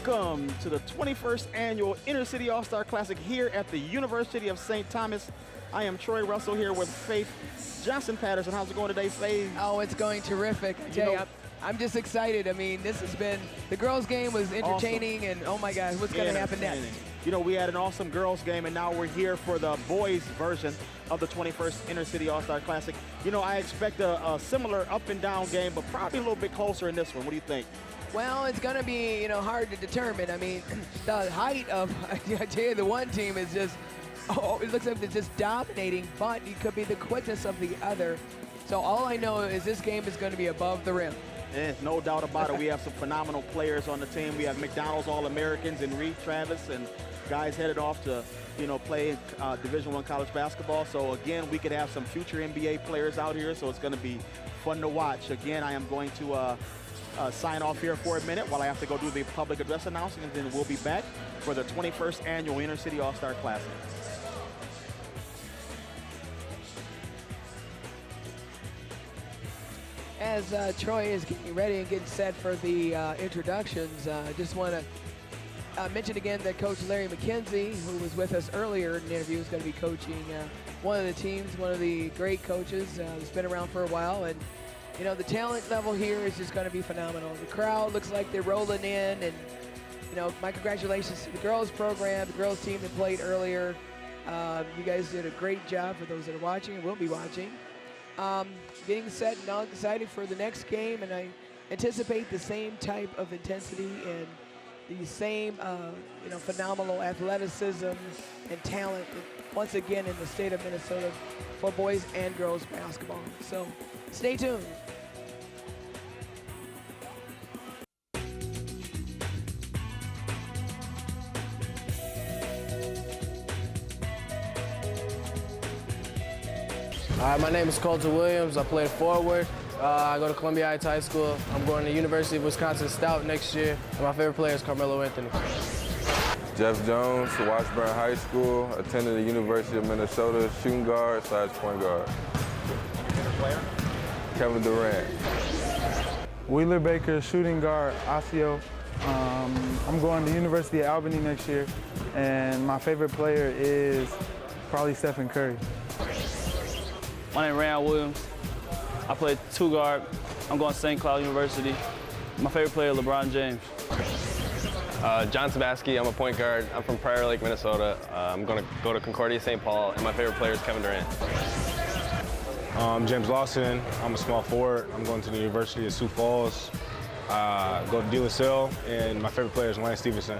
Welcome to the 21st Annual Inter-City All-Star Classic here at the University of St. Thomas. I am Troy Russell here with Faith Johnson-Patterson. How's it going today, Faith? Oh, it's going terrific. I'm just excited. I mean, this has been, the girls' game was entertaining, awesome. And oh my God, what's going to happen next? You know, we had an awesome girls' game, and now we're here for the boys' version of the 21st Inter-City All-Star Classic. You know, I expect a similar up-and-down game, but probably a little bit closer in this one. What do you think? Well, it's going to be, hard to determine. I mean, the height of, I tell you, the one team is just, it looks like they're just dominating, but it could be the quickness of the other. So all I know is this game is going to be above the rim. No doubt about it. We have some phenomenal players on the team. We have McDonald's All-Americans and Reed Travis and guys headed off to, play Division I college basketball. So again, we could have some future NBA players out here. So it's going to be fun to watch. Again, I am going to sign off here for a minute while I have to go do the public address announcement, and then we'll be back for the 21st Annual Inter-City All-Star Classic. As Troy is getting ready and getting set for the introductions, I just want to mention again that Coach Larry McKenzie, who was with us earlier in the interview, is going to be coaching one of the teams, one of the great coaches who's been around for a while. And the talent level here is just going to be phenomenal. The crowd looks like they're rolling in, and my congratulations to the girls program, the girls team that played earlier. You guys did a great job for those that are watching and will be watching. Getting set and all excited for the next game, and I anticipate the same type of intensity and the same phenomenal athleticism and talent once again in the state of Minnesota for boys and girls basketball. So stay tuned. My name is Colton Williams. I play forward. I go to Columbia Heights High School. I'm going to University of Wisconsin Stout next year. And my favorite player is Carmelo Anthony. Jeff Jones, Washburn High School. Attended the University of Minnesota, shooting guard / point guard. Favorite player? Kevin Durant. Wheeler Baker, shooting guard, Osseo. I'm going to University of Albany next year, and my favorite player is probably Stephen Curry. My name is Ryan Williams. I play two guard. I'm going to St. Cloud University. My favorite player is LeBron James. John Sabaski, I'm a point guard. I'm from Prior Lake, Minnesota. I'm going to go to Concordia St. Paul, and my favorite player is Kevin Durant. James Lawson, I'm a small forward. I'm going to the University of Sioux Falls. Go to De La Salle, and my favorite player is Lance Stevenson.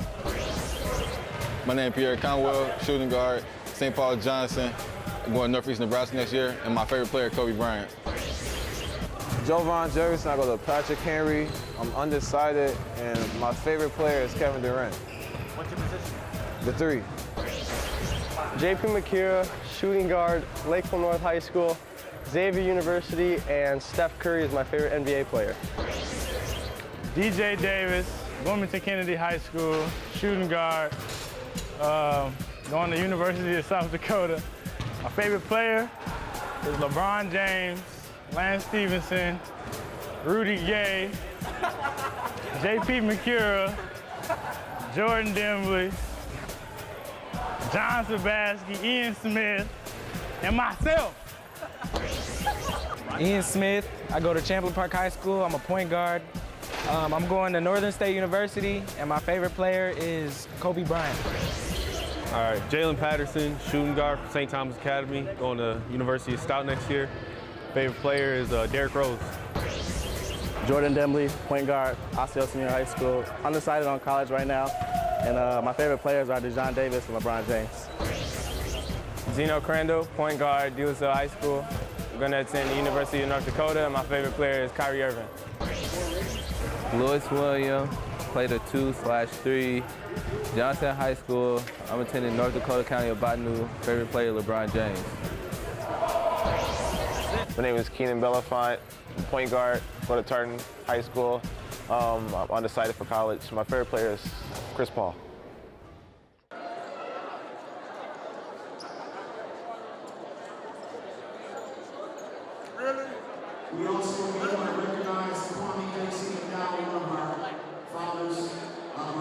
My name is Pierre Conwell, shooting guard, St. Paul Johnson. I'm going to Northeast Nebraska next year, and my favorite player, Kobe Bryant. Jovan Jefferson, I go to Patrick Henry. I'm undecided, and my favorite player is Kevin Durant. What's your position? The three. JP McKira, shooting guard, Lakeville North High School, Xavier University, and Steph Curry is my favorite NBA player. DJ Davis, Wilmington Kennedy High School, shooting guard, going to University of South Dakota. My favorite player is LeBron James, Lance Stevenson, Rudy Gay, JP McCura, Jordan Dimbley, John Sabaski, Ian Smith, and myself. Ian Smith. I go to Champlain Park High School. I'm a point guard. I'm going to Northern State University, and my favorite player is Kobe Bryant. All right, Jalen Patterson, shooting guard from St. Thomas Academy. Going to University of Stout next year. Favorite player is Derek Reuben. Jordan Dimbley, point guard, Osseo Senior High School. Undecided on college right now, and my favorite players are DeJohn Davis and LeBron James. Zeno Crandall, point guard, De La Salle High School. I'm going to attend the University of North Dakota, and my favorite player is Kyrie Irving. Lewis Williams, played a 2/3. Johnson High School. I'm attending North Dakota County of Botany. Favorite player, LeBron James. My name is Keenan Belafont, point guard, go to Tartan High School. I'm undecided for college. My favorite player is Chris Paul. We also want to recognize Kwame Casey, now one of our fathers, our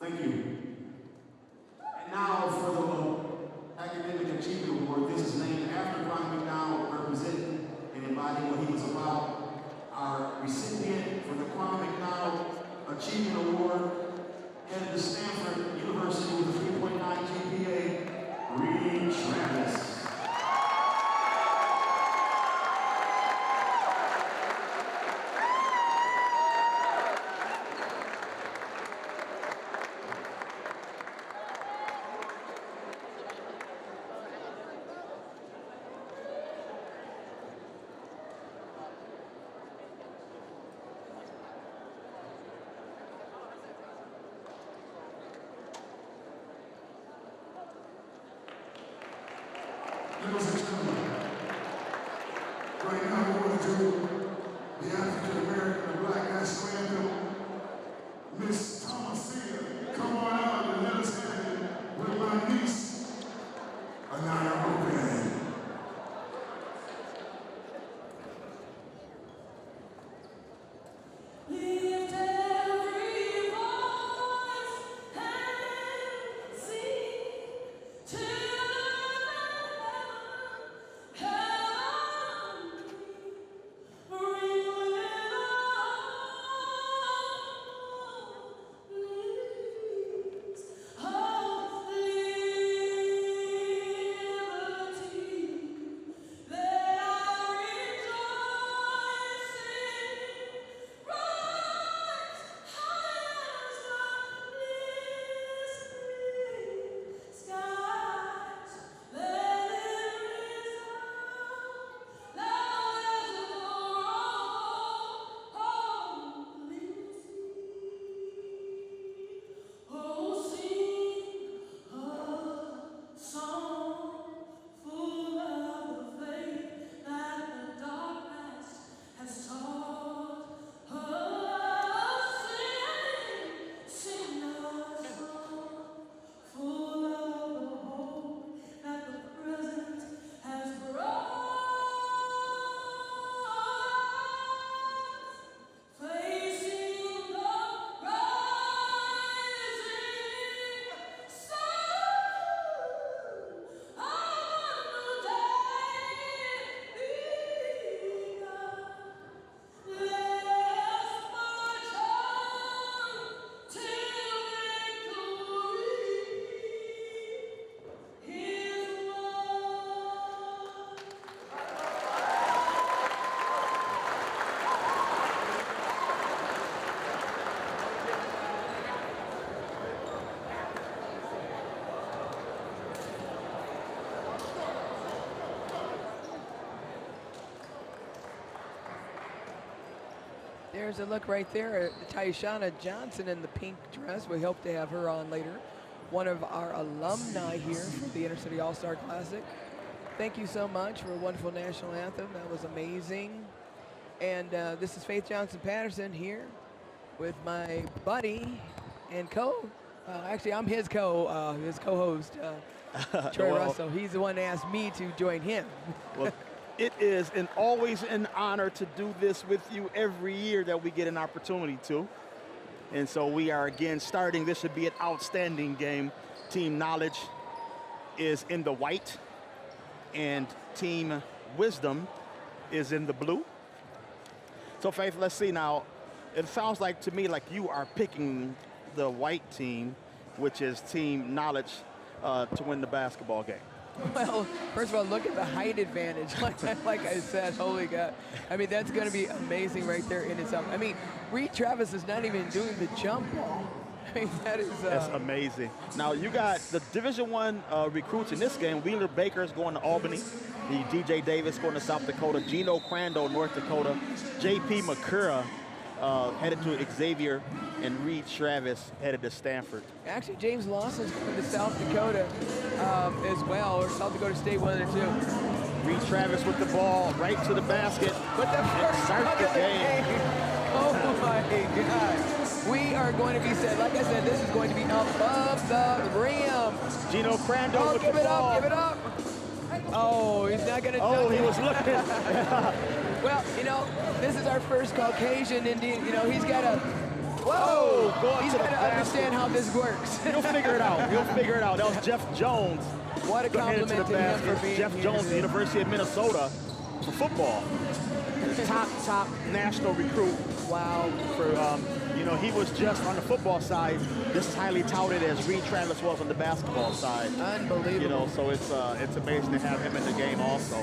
Thank you. And now for the Academic Achievement Award. This is named after Ronnie McDonald, representing and embodying what he was about. Our recipient for the Kwame McDonald Achievement Award, headed to Stanford University with a 3.9 GPA, Reed Travis. Ladies and gentlemen, right now we're going to do the African American and Black National Anthem. Miss Thomasia, come on out and let us have it with my niece, Anaya Reuben. There's a look right there at Tana Johnson in the pink dress. We hope to have her on later. One of our alumni here for the Intercity All-Star Classic. Thank you so much for a wonderful national anthem. That was amazing. And this is Faith Johnson Patterson here with my buddy and actually I'm his co-host, Troy Russell. He's the one that asked me to join him. Well, it is always an honor to do this with you every year that we get an opportunity to. And so we are again starting. This should be an outstanding game. Team Knowledge is in the white, and Team Wisdom is in the blue. So Faith, let's see now. It sounds like to me like you are picking the white team, which is Team Knowledge, to win the basketball game. Well, first of all, look at the height advantage. Like I said, holy God. I mean, that's going to be amazing right there in itself. I mean, Reed Travis is not even doing the jump ball. I mean, that's amazing. Now, you got the Division I recruits in this game. Wheeler Baker's going to Albany. The DJ Davis going to South Dakota. Gino Crandall, North Dakota. J.P. McCurra headed to Xavier, and Reed Travis headed to Stanford. Actually, James Lawson's going to South Dakota as well, or South Dakota State, one of the two. Reed Travis with the ball right to the basket. But the first start the game. Oh my God. We are going to be set. Like I said, this is going to be above the rim. Gino Crandall with the ball. Give it up. Oh, he's not going to dunk it. He was looking. Well, you know, this is our first Caucasian Indian. You know, he's got a Whoa! Going He's to the got to basket. understand how this works. He'll figure it out. He'll figure it out. That was Jeff Jones. What a Headed compliment to him for being Jeff here Jones, today. the University of Minnesota, for football. Top national recruit. Wow. For you know, he was just on the football side, just as highly touted as Reed Travis was on the basketball side. Unbelievable. You know, so it's amazing to have him in the game also.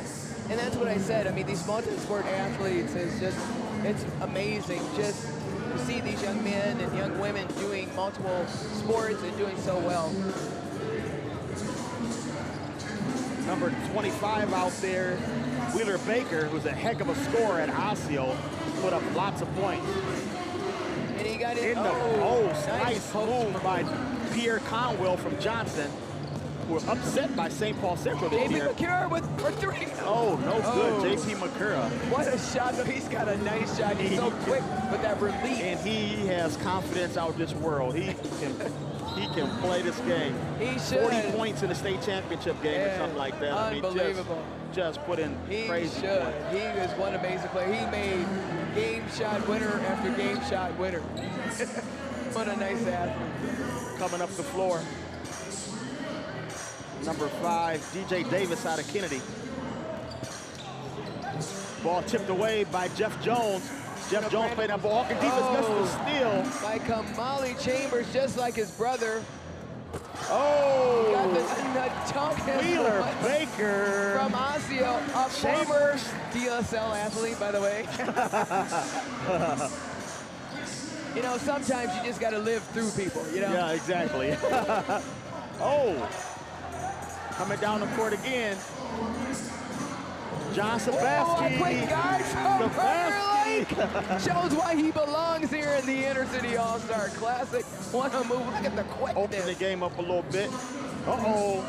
And that's what I said. I mean, these multi-sport athletes is just, it's amazing just to see these young men and young women doing multiple sports and doing so well. Number 25 out there, Wheeler Baker, who's a heck of a scorer at Osseo, put up lots of points. And he got it. Nice move by Pierre Conwell from Johnson, who were upset by St. Paul Central this J.P. year. McCura for three. Oh, no good, J.P. McCura. What a shot, though. He's got a nice shot. He's so quick with that release. And he has confidence out this world. He can play this game. He should. 40 points in the state championship game or something like that. Unbelievable. I mean, just put in crazy should. points. He is one amazing player. He made game shot winner after game shot winner. What a nice athlete. Coming up the floor. Number 5, DJ Davis out of Kennedy. Ball tipped away by Jeff Jones. Jeff Jones played that ball. Hawkins defense gets the steal. By Kamali Chambers, just like his brother. Oh! Got the dunk. Wheeler Baker. From Osseo, a former DSL athlete, by the way. You know, sometimes you just got to live through people, you know? Yeah, exactly. Oh! Coming down the court again. John Sebastian. Quick guard from Lake. Shows why he belongs here in the Inner City All-Star Classic. What a move. Look at the quickness. Open the game up a little bit. Uh-oh.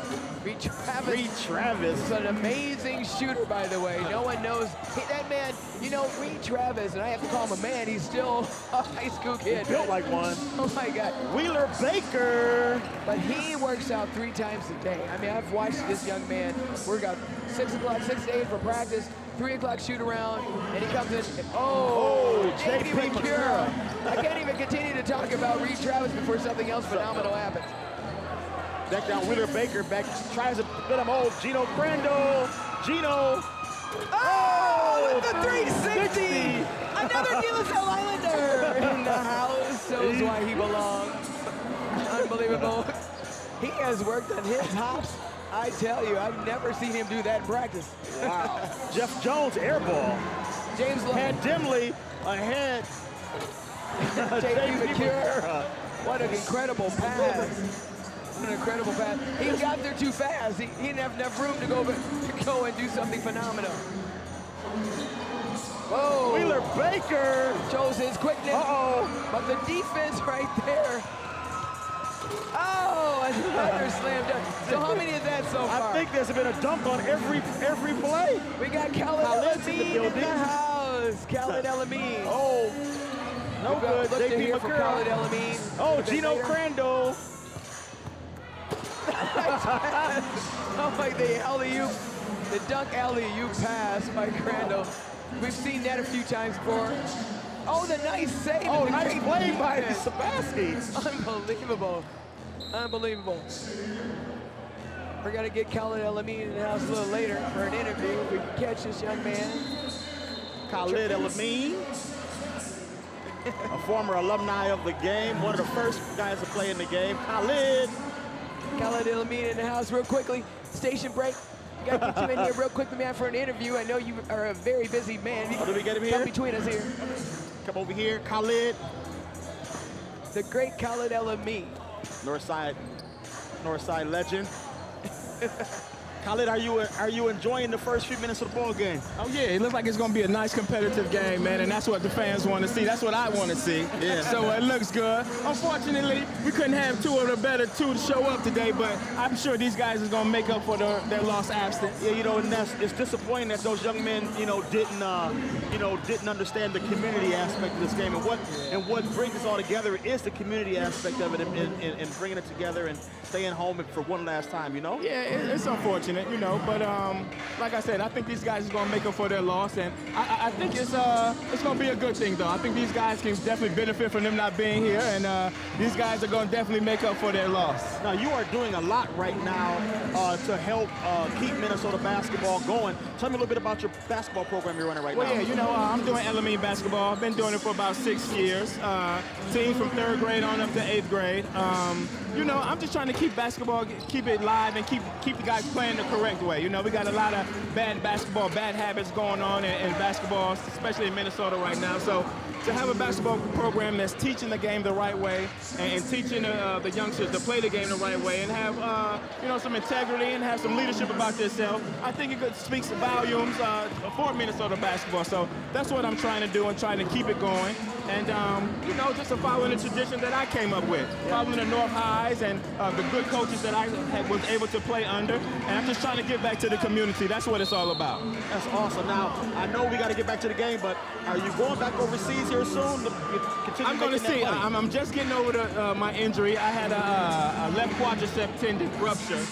Reed Travis. Reed Travis. Is an amazing shooter, by the way. No one knows. Hey, that man, you know, Reed Travis, and I have to call him a man, he's still a high school kid. He built like one. Oh, my God. Wheeler Baker. But he works out 3 times a day. I mean, I've watched this young man work out 6 o'clock, 6 to 8 for practice, 3 o'clock shoot around, and he comes in. J.P. McCura. I can't even continue to talk about Reed Travis before something else phenomenal happens. Back down, Wheeler Baker back, tries to fit him. Oh, Gino Crandall. Gino. Oh, with the 360. Another DSL Islander in the house. Shows why he belongs. Unbelievable. He has worked on his hops. I tell you, I've never seen him do that in practice. Wow. Jeff Jones, air ball. James Had Dimley ahead. J.P. McCura. What an incredible pass. What an incredible pass. He got there too fast. He didn't have enough room to go and do something phenomenal. Whoa. Wheeler Baker. Shows his quickness. Uh-oh. But the defense right there. Oh, another slam dunk. So how many is that so far? I think there's been a dunk on every play. We got Khid Elamine in the house. Khid Elamine. Oh, no good. Look to J.P. hear from Khid McCura. Elamine. Oh, Gino Crandall. Oh, like the alley-oop, the dunk alley-oop pass by Crandall. We've seen that a few times before. Oh, the nice save. Oh, nice play by Sebastian. Unbelievable. Unbelievable. We're going to get Khid Elamine in the house a little later for an interview. If we can catch this young man. Khid Elamine, a former alumni of the game, one of the first guys to play in the game. Khid Elamine in the house real quickly. Station break. Got to get you in here real quickly, man, for an interview. I know you are a very busy man. Oh, did we get him here? Come between us here. Come over here, Khid. The great Khid Elamine. Northside legend. Khid, are you enjoying the first few minutes of the ball game? Oh yeah, it looks like it's gonna be a nice competitive game, man, and that's what the fans want to see. That's what I want to see. Yeah. So it looks good. Unfortunately, we couldn't have 2 of the better 2 to show up today, but I'm sure these guys are gonna make up for their lost absence. Yeah, you know, and it's disappointing that those young men, didn't understand the community aspect of this game, and what brings us all together is the community aspect of it, and bringing it together and staying home for one last time, you know? Yeah, it's unfortunate. unfortunate, you know. But like I said, I think these guys are going to make up for their loss, and I think it's going to be a good thing, though. I think these guys can definitely benefit from them not being here, and these guys are going to definitely make up for their loss. Now, you are doing a lot right now to help keep Minnesota basketball going. Tell me a little bit about your basketball program you're running right now. Well, yeah, you know, I'm doing Elamine basketball. I've been doing it for about 6 years. Teams from 3rd grade on up to 8th grade. You know, I'm just trying to keep basketball, keep it live, and keep the guys playing the correct way. You know, we got a lot of bad habits going on in basketball, especially in Minnesota right now. So to have a basketball program that's teaching the game the right way and teaching the youngsters to play the game the right way and have, you know, some integrity and have some leadership about yourself, I think it speaks volumes for Minnesota basketball. So that's what I'm trying to do and trying to keep it going. And, you know, just to follow the tradition that I came up with, following the North Highs and the good coaches that I was able to play under. And I'm just trying to give back to the community. That's what it's all about. That's awesome. Now, I know we got to get back to the game, but are you going back overseas here soon? I'm going to see. I'm just getting over my injury. I had a left quadricep tendon rupture.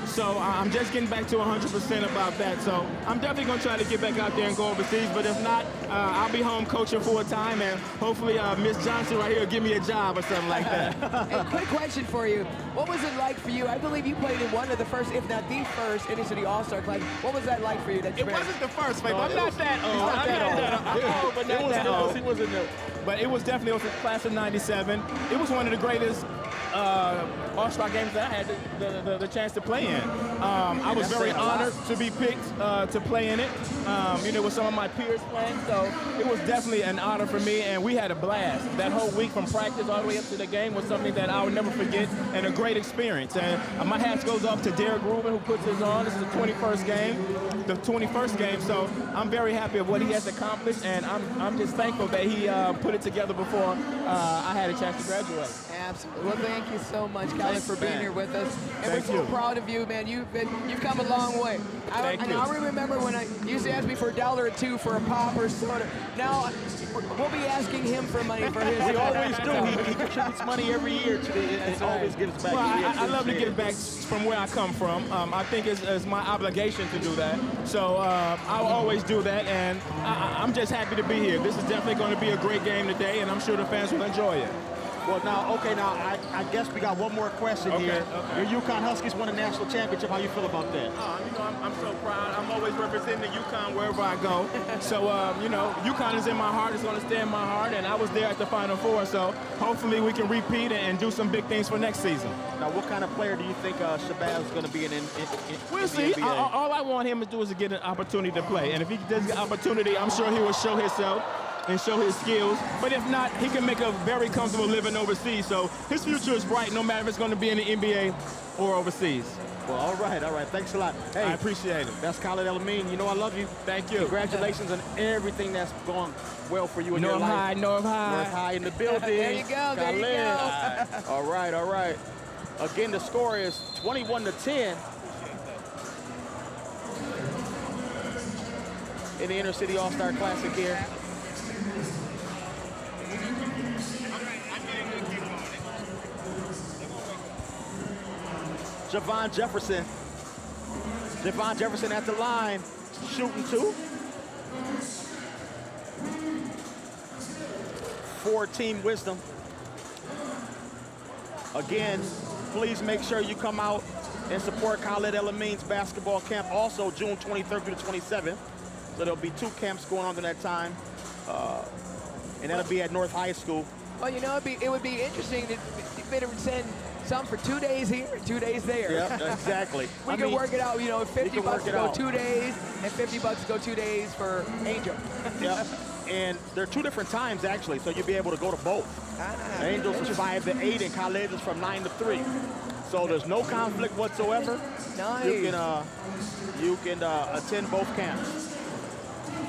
So I'm just getting back to 100% about that. So I'm definitely going to try to get back out there and go overseas. But if not, I'll be home coaching full time, and hopefully Miss Johnson right here will give me a job or something like that. Hey, quick question for you. What was it like for you? I believe you played in one of the first, if not the first, Inner City All-Star Class. What was that like for you? It wasn't the first, babe. I'm not that old. I'm old, but not that old. He wasn't there. But it was definitely a class of 97. It was one of the greatest All-Star games that I had the chance to play in. I was very honored to be picked to play in it, you know, with some of my peers playing. So it was definitely an honor for me, and we had a blast. That whole week from practice all the way up to the game was something that I would never forget and a great experience. And my hat goes off to Derek Reuben, who puts this on. This is the 21st game. So I'm very happy of what he has accomplished, and I'm just thankful that he put it together before I had a chance to graduate. Absolutely. Well, thank you so much, Khalid, for being here with us. And Thank we're so you. proud of you, man. You've come a long way. Thank you. I remember when I used to ask me for $1 or $2 for a pop or soda. Now we'll be asking him for money for his. We always do. He contributes money every year to the, and always gives back. Well, I love to give back from where I come from. I think it's my obligation to do that. So I'll always do that, and I'm just happy to be here. This is definitely going to be a great game today, and I'm sure the fans will enjoy it. Well, now, I guess we got one more question here. Okay. Your UConn Huskies won a national championship. How you feel about that? You know, I'm so proud. I'm always representing the UConn wherever I go. So, you know, UConn is in my heart. It's going to stay in my heart. And I was there at the Final Four. So hopefully we can repeat and do some big things for next season. Now, what kind of player do you think Shabazz is going to be in We'll see. the NBA? All I want him to do is to get an opportunity to play. And if he does get an opportunity, I'm sure he will show himself and show his skills. But if not, he can make a very comfortable living overseas. So his future is bright, no matter if it's going to be in the NBA or overseas. Well, all right. Thanks a lot. Hey, I appreciate it. That's Khid Elamine. You know I love you. Thank you. Congratulations on everything that's going well for you in your life. North High. North High in the building. There you go. There you go. All right. Again, the score is 21-10 in the Inner City All-Star Classic here. Javon Jefferson at the line, shooting 2. 4 Team Wisdom. Again, please make sure you come out and support Khid Elamine's basketball camp, also June 23rd through the 27th. So there'll be 2 camps going on during that time, and that'll be at North High School. Well, you know, it would be interesting to send some for 2 days here and 2 days there. Yeah, exactly. We can work it out, you know, $50 to go 2 days and $50 to go 2 days for Angel. Yeah, and they're 2 different times actually, so you'll be able to go to both. Angels is 5 to 8 and Khalid is from 9 to 3. So there's no conflict whatsoever. Nice. You can attend both camps.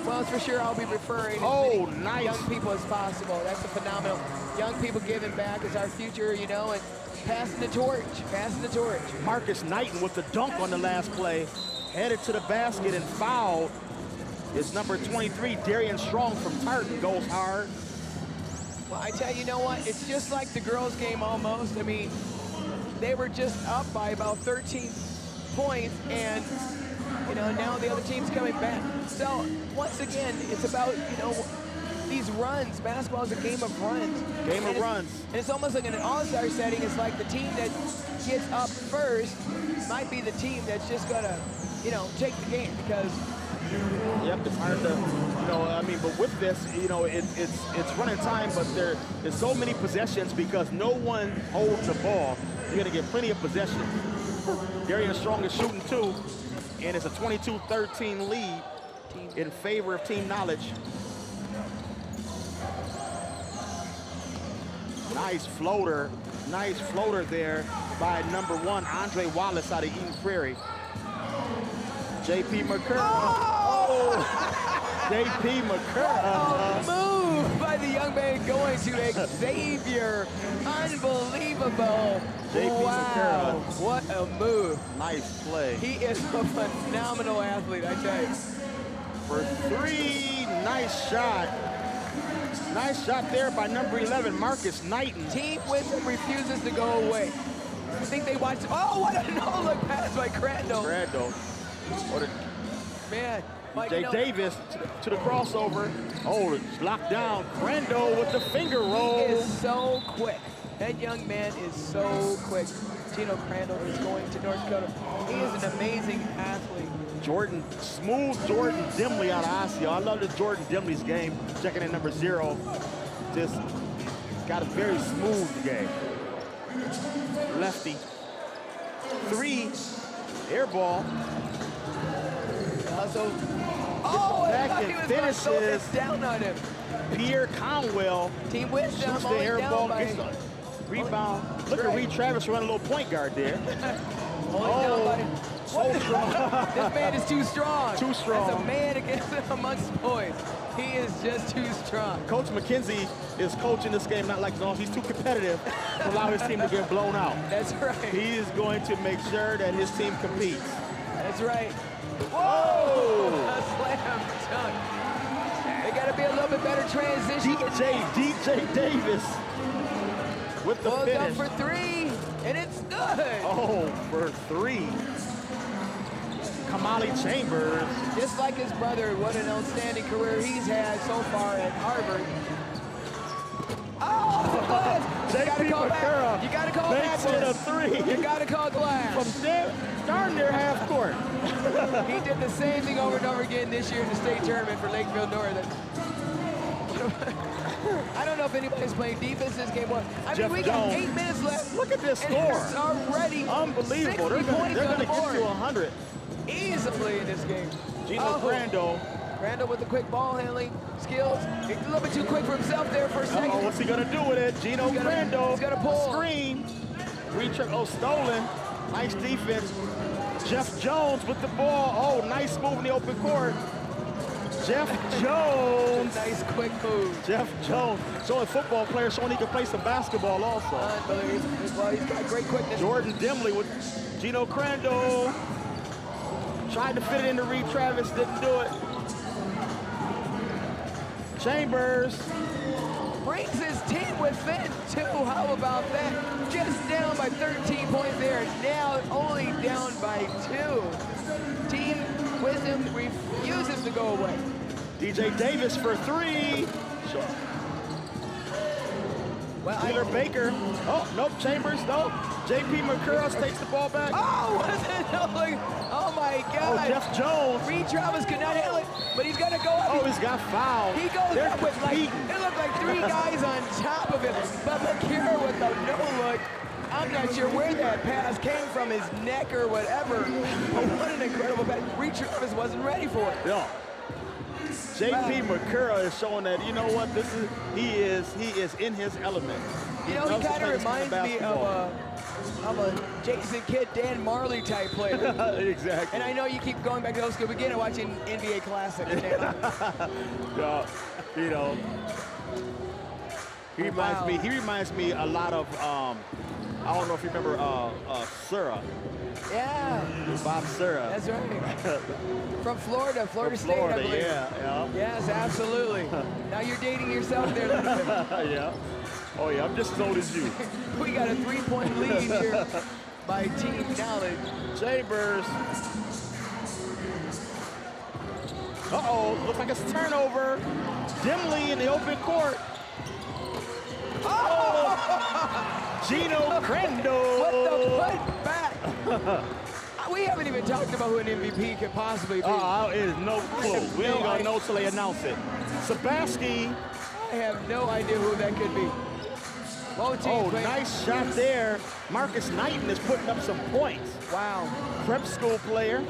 Well, for sure I'll be referring as many young people as possible. That's a phenomenal. Young people giving back is our future, you know, and passing the torch. Marcus Knighton with the dunk on the last play, headed to the basket and fouled. Is number 23, Darian Strong from Tartan, goes hard. Well, I tell you, know what? It's just like the girls' game almost. I mean, they were just up by about 13 points, and now the other team's coming back. So once again, it's about these runs. Basketball is a game of runs. Game of runs. And it's almost like in an all-star setting. It's like the team that gets up first might be the team that's just gonna take the game, because yep, it's hard to, but with this, it's running time, but there's so many possessions because no one holds the ball. You're gonna get plenty of possessions. Darian Strong is shooting 2, and it's a 22-13 lead in favor of Team Knowledge. Nice floater there by number 1, Andre Wallace out of Eden Prairie. J.P. McCurry. Oh! J.P. McCurry. Move by the young man going to Xavier. Unbelievable. J.P. Wow. McCurry. What a move. Nice play. He is a phenomenal athlete, I tell you. For 3, nice shot. Nice shot there by number 11, Marcus Knighton. Team Wisdom refuses to go away. I think they watched. Oh, what a no-look pass by Crandall. What a man. Mike, Jay Davis to the crossover. Oh, it's locked down. Crandall with the finger roll. He is so quick. That young man is so quick. Gino Crandall is going to North Dakota. He is an amazing athlete. Smooth Jordan Dimley out of Osseo. I love the Jordan Dimley's game. Checking in number 0. Just got a very smooth game. Lefty. 3, air ball. He finishes down on him. Pierre Conwell. Team Wisdom shoots the air ball. Gets the rebound. Look at Reed Travis running a little point guard there. So strong. This man is too strong. Too strong. As a man amongst boys, he is just too strong. Coach McKenzie is coaching this game not like Zones. He's too competitive to allow his team to get blown out. That's right. He is going to make sure that his team competes. That's right. Whoa! A slam dunk. They got to be a little bit better transition. DJ Davis with the finish. Up for 3, and it's good. Oh, for 3. Kamali Chambers. Just like his brother, what an outstanding career he's had so far at Harvard. Oh, you gotta call back. You gotta call back. Makes it a 3. You gotta call glass. From darn near half court. He did the same thing over and over again this year in the state tournament for Lakeville North. I don't know if anybody's playing defense this game. We got 8 minutes left. Look at this score. It's already unbelievable. They're going to get to 100. Easily in this game. Gino Crandall. Crandall with the quick ball handling skills. He's a little bit too quick for himself there for a second. What's he going to do with it? Gino Crandall. He's got to pull. Screen. Stolen. Nice defense. Jeff Jones with the ball. Oh, nice move in the open court. Jeff Jones. Nice quick move. Jeff Jones. Showing football players showing he can play some basketball also. Unbelievable. Well, he's got great quickness. Jordan Dimley with Gino Crandall. Tried to fit it into Reed Travis, didn't do it. Chambers. Brings his team within 2. How about that? Just down by 13 points there. Now only down by 2. Team Wisdom refuses to go away. DJ Davis for 3. Well, Wheeler Baker. Oh, nope. Chambers, nope. J.P. McCurry takes the ball back. Oh, oh my God. Oh, Jeff Jones. Reed Travis could not handle it, but he's got to go up. Oh, he's got fouled. He goes up with it looked like 3 guys on top of him. But McCurry with the no-look. I'm not sure where that pass came from, his neck or whatever. But what an incredible pass. Reed Travis wasn't ready for it. Yeah. J.P. McCurry is showing that, you know what, he is in his element. You know, he kind of reminds me of a Jason Kidd, Dan Marley type player. Exactly. And I know you keep going back to old school. Begin at watching NBA Classic. Yeah, you know, he reminds me a lot of I don't know if you remember Sura. Yeah. Bob Sura. That's right. From Florida State, I believe. Yeah. Yes, absolutely. Now you're dating yourself there. Yeah. Oh, yeah, I'm just as old as you. We got a 3-point lead here. by Team Knowledge. Chambers. Uh-oh, looks like it's a turnover. Dimly in the open court. Oh! Gino Crandall. What the put back? We haven't even talked about who an MVP could possibly be. It is no clue. We ain't gonna know till they announce it. Sabaski. I have no idea who that could be. Nice shot there. Marcus Knighton is putting up some points. Wow. Prep school player.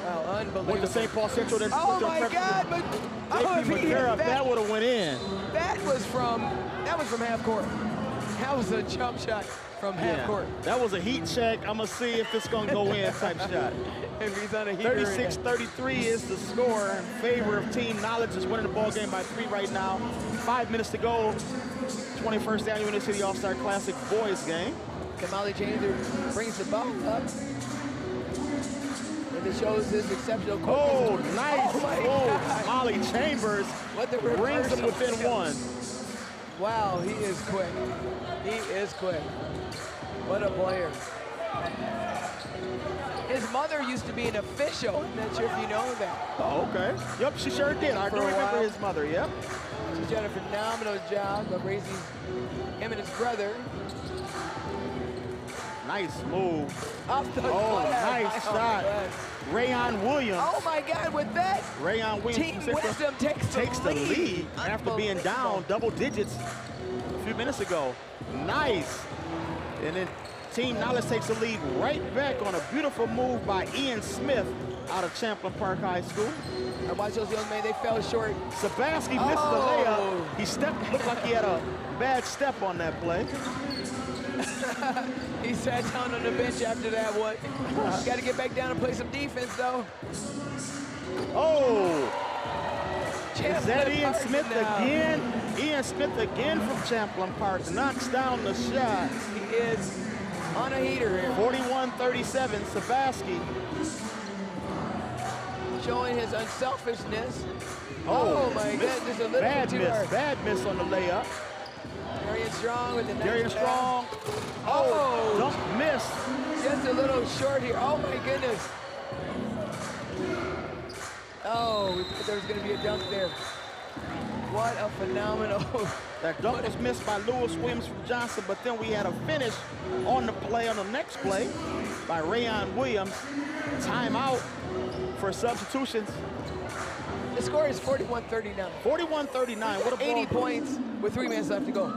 Wow, unbelievable. Went to St. Paul Central. Oh my God! That would have went in. That was from half court. That was a jump shot from half court. That was a heat check. I'm gonna see if it's gonna go in type shot. If he's on a heater. 36-33 is the score in favor of Team Knowledge. Is winning the ball game by 3 right now. 5 minutes to go. 21st annual Inner City All-Star Classic boys game. Kamali Chambers brings the ball up. And it shows his exceptional quickness. Oh, nice. Oh, Molly Chambers brings him within 1. Wow, he is quick. He is quick. What a player. His mother used to be an official. I'm not sure if you know that. Oh, okay. Yep, she sure did. I do remember his mother, yep. She's done a phenomenal job of raising him and his brother. Nice move. Off the nice shot. Rayon Williams. Oh my God, with that, Rayon Williams Team Wisdom takes the lead after being down double digits a few minutes ago. Nice. And then Team Knowledge takes the lead right back on a beautiful move by Ian Smith out of Champlain Park High School. And watch those young men, they fell short. Sabaski missed the layup. He looked like he had a bad step on that play. He sat down on the bench after that one. Got to get back down and play some defense, though. Oh! Is that Ian Smith again? Ian Smith again from Champlain Park knocks down the shot. He is on a heater here. 41-37, Sabaski. Showing his unselfishness. Oh my goodness, a little bit too hard. Bad miss on the layup. Darian Strong with the nice Darian Strong. Oh, dunk missed. Just a little short here. Oh my goodness. Oh, we thought there was going to be a dunk there. What a phenomenal. That dunk was missed by Lewis Williams from Johnson, but then we had a finish on the play, on the next play, by Rayon Williams. Timeout for substitutions. The score is 41-39. 41-39, what a ball. 80 points with 3 minutes left to go.